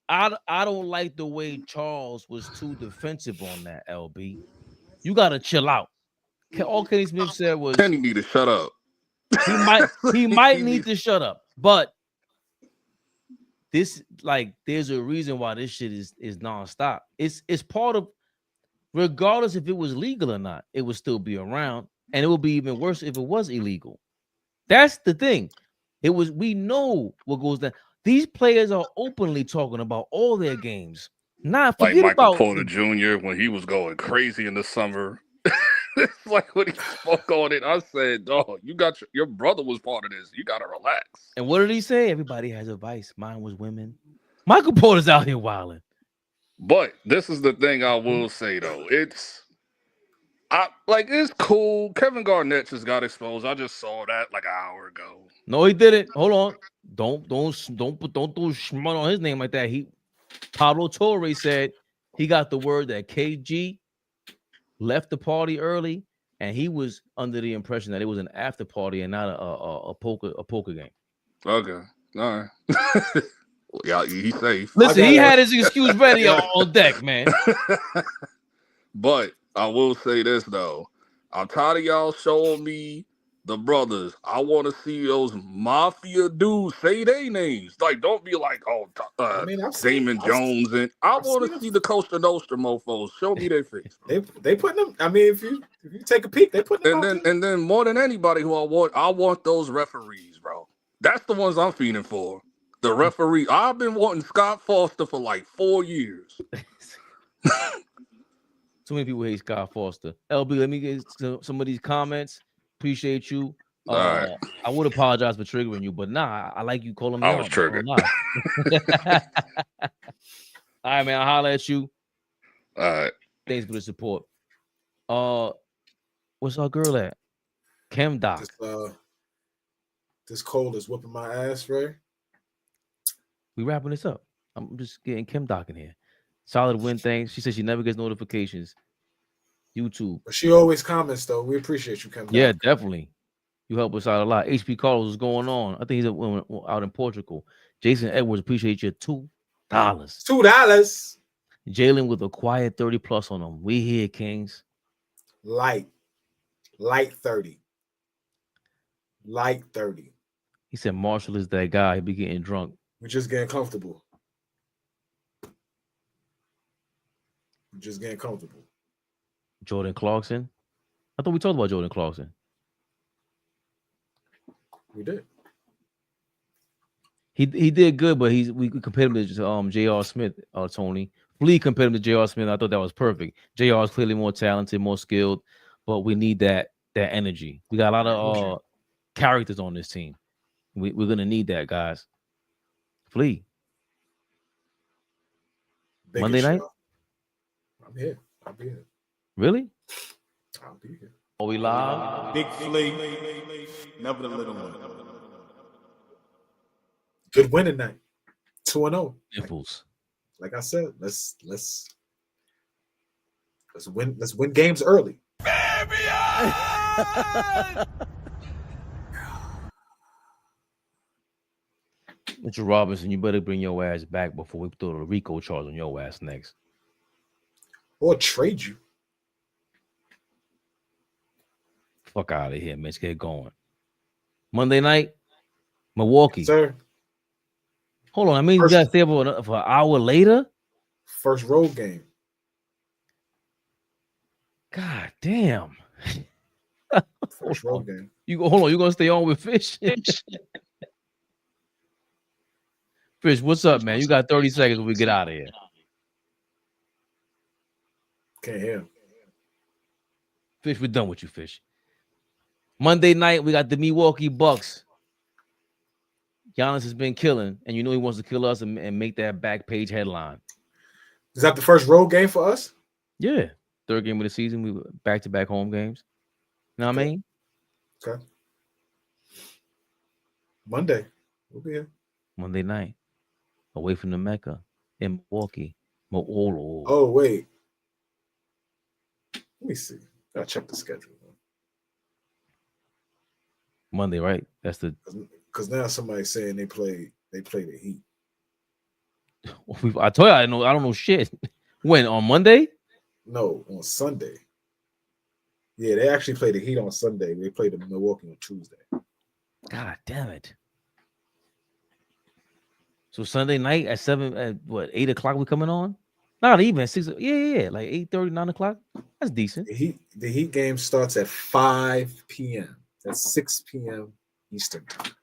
I don't like the way Charles was too defensive on that, LB. You gotta chill out. All Kenny Smith said was Kenny need to shut up. He might need to shut up, but this there's a reason why this shit is nonstop. It's part of, regardless if it was legal or not, it would still be around, and it would be even worse if it was illegal. That's the thing. We know what goes down. These players are openly talking about all their games. Not like forget Michael about Porter Jr. when he was going crazy in the summer. It's like when he spoke on it, I said, "Dog, you got your brother was part of this. You gotta relax." And what did he say? Everybody has a vice. Mine was women. Michael Porter's out here wilding. But this is the thing I will say though. It's cool. Kevin Garnett just got exposed. I just saw that like an hour ago. No, he didn't. Hold on. Don't throw schmut on his name like that. Pablo Torre said he got the word that KG left the party early, and he was under the impression that it was an after party and not a poker game. Okay, all right. Yeah, he's safe. Listen, he had his excuse ready on deck, man. But I will say this though, I'm tired of y'all showing me the brothers. I want to see those mafia dudes say their names. Like, don't be like, Damon Jones, and I want to see the Costa Nostra mofos. Show me their face. They putting them. I mean, if you take a peek, they put them. And then more than anybody who I want those referees, bro. That's the ones I'm feeding for. The referee. I've been wanting Scott Foster for like 4 years. Too many people hate Scott Foster. LB, let me get some of these comments. Appreciate you. All right. I would apologize for triggering you, but nah, I like you calling me I out. was triggered. All right, man. I'll holler at you. All right. Thanks for the support. What's our girl at? Chem Doc. This cold is whooping my ass, Ray. We wrapping this up. I'm just getting Kim Doc in here. Solid win, thanks. She says she never gets notifications. YouTube. But she always comments, though. We appreciate you, Kim Doc. Yeah, definitely. You help us out a lot. HP Carlos is going on. I think he's out in Portugal. Jason Edwards, appreciate you $2. $2. Jalen with a quiet 30 plus on him. We here, Kings. Light 30. Light 30. He said Marshall is that guy. He be getting drunk. We're just getting comfortable. Jordan Clarkson. I thought we talked about Jordan Clarkson. We did. He did good, but we compared him to J.R. Smith, Tony. Flea compared him to J.R. Smith. I thought that was perfect. J.R. is clearly more talented, more skilled, but we need that energy. We got a lot of characters on this team. We're gonna need that, guys. Flea. Monday night? I'm here. I'll be here. Really? I'll be here. Are we live? Big Flea, never the little one. Good win tonight. 2-0. Nipples. Like I said, let's win. Let's win games early. Fabian! Mr. Robinson, you better bring your ass back before we throw the RICO charge on your ass next. Or trade you. Fuck out of here, man. Let's get going. Monday night, Milwaukee. Sir. Hold on. I mean, you First- got to stay up for an hour later. First road game. God damn. First road game. You go. Hold on. You gonna stay on with Fish? Fish, what's up, man? You got 30 seconds when we get out of here. Can't hear him. Fish, we're done with you, Fish. Monday night, we got the Milwaukee Bucks. Giannis has been killing, and you know he wants to kill us and make that back page headline. Is that the first road game for us? Yeah. Third game of the season. We were back-to-back home games. You know what I mean? Okay. Monday. We'll be here. Monday night. Away from the Mecca in Milwaukee. Oh, wait. Let me see. Gotta check the schedule. Monday, right? That's the Because now somebody's saying they play the Heat. I told you I don't know shit. When on Monday? No, on Sunday. Yeah, they actually play the Heat on Sunday. They play the Milwaukee on Tuesday. God damn it. So Sunday night at 8 o'clock we coming on? Not even 6. Yeah, like 8:30, 9 o'clock. That's decent. The Heat game starts at 5 p.m. That's 6 p.m. Eastern time.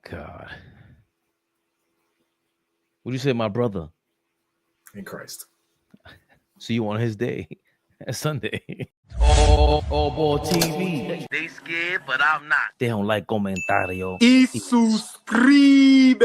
God. What'd you say, my brother? In Christ. See you on his day. That's Sunday. AllBall TV. They scared, but I'm not. They don't like comentario. Y suscribe.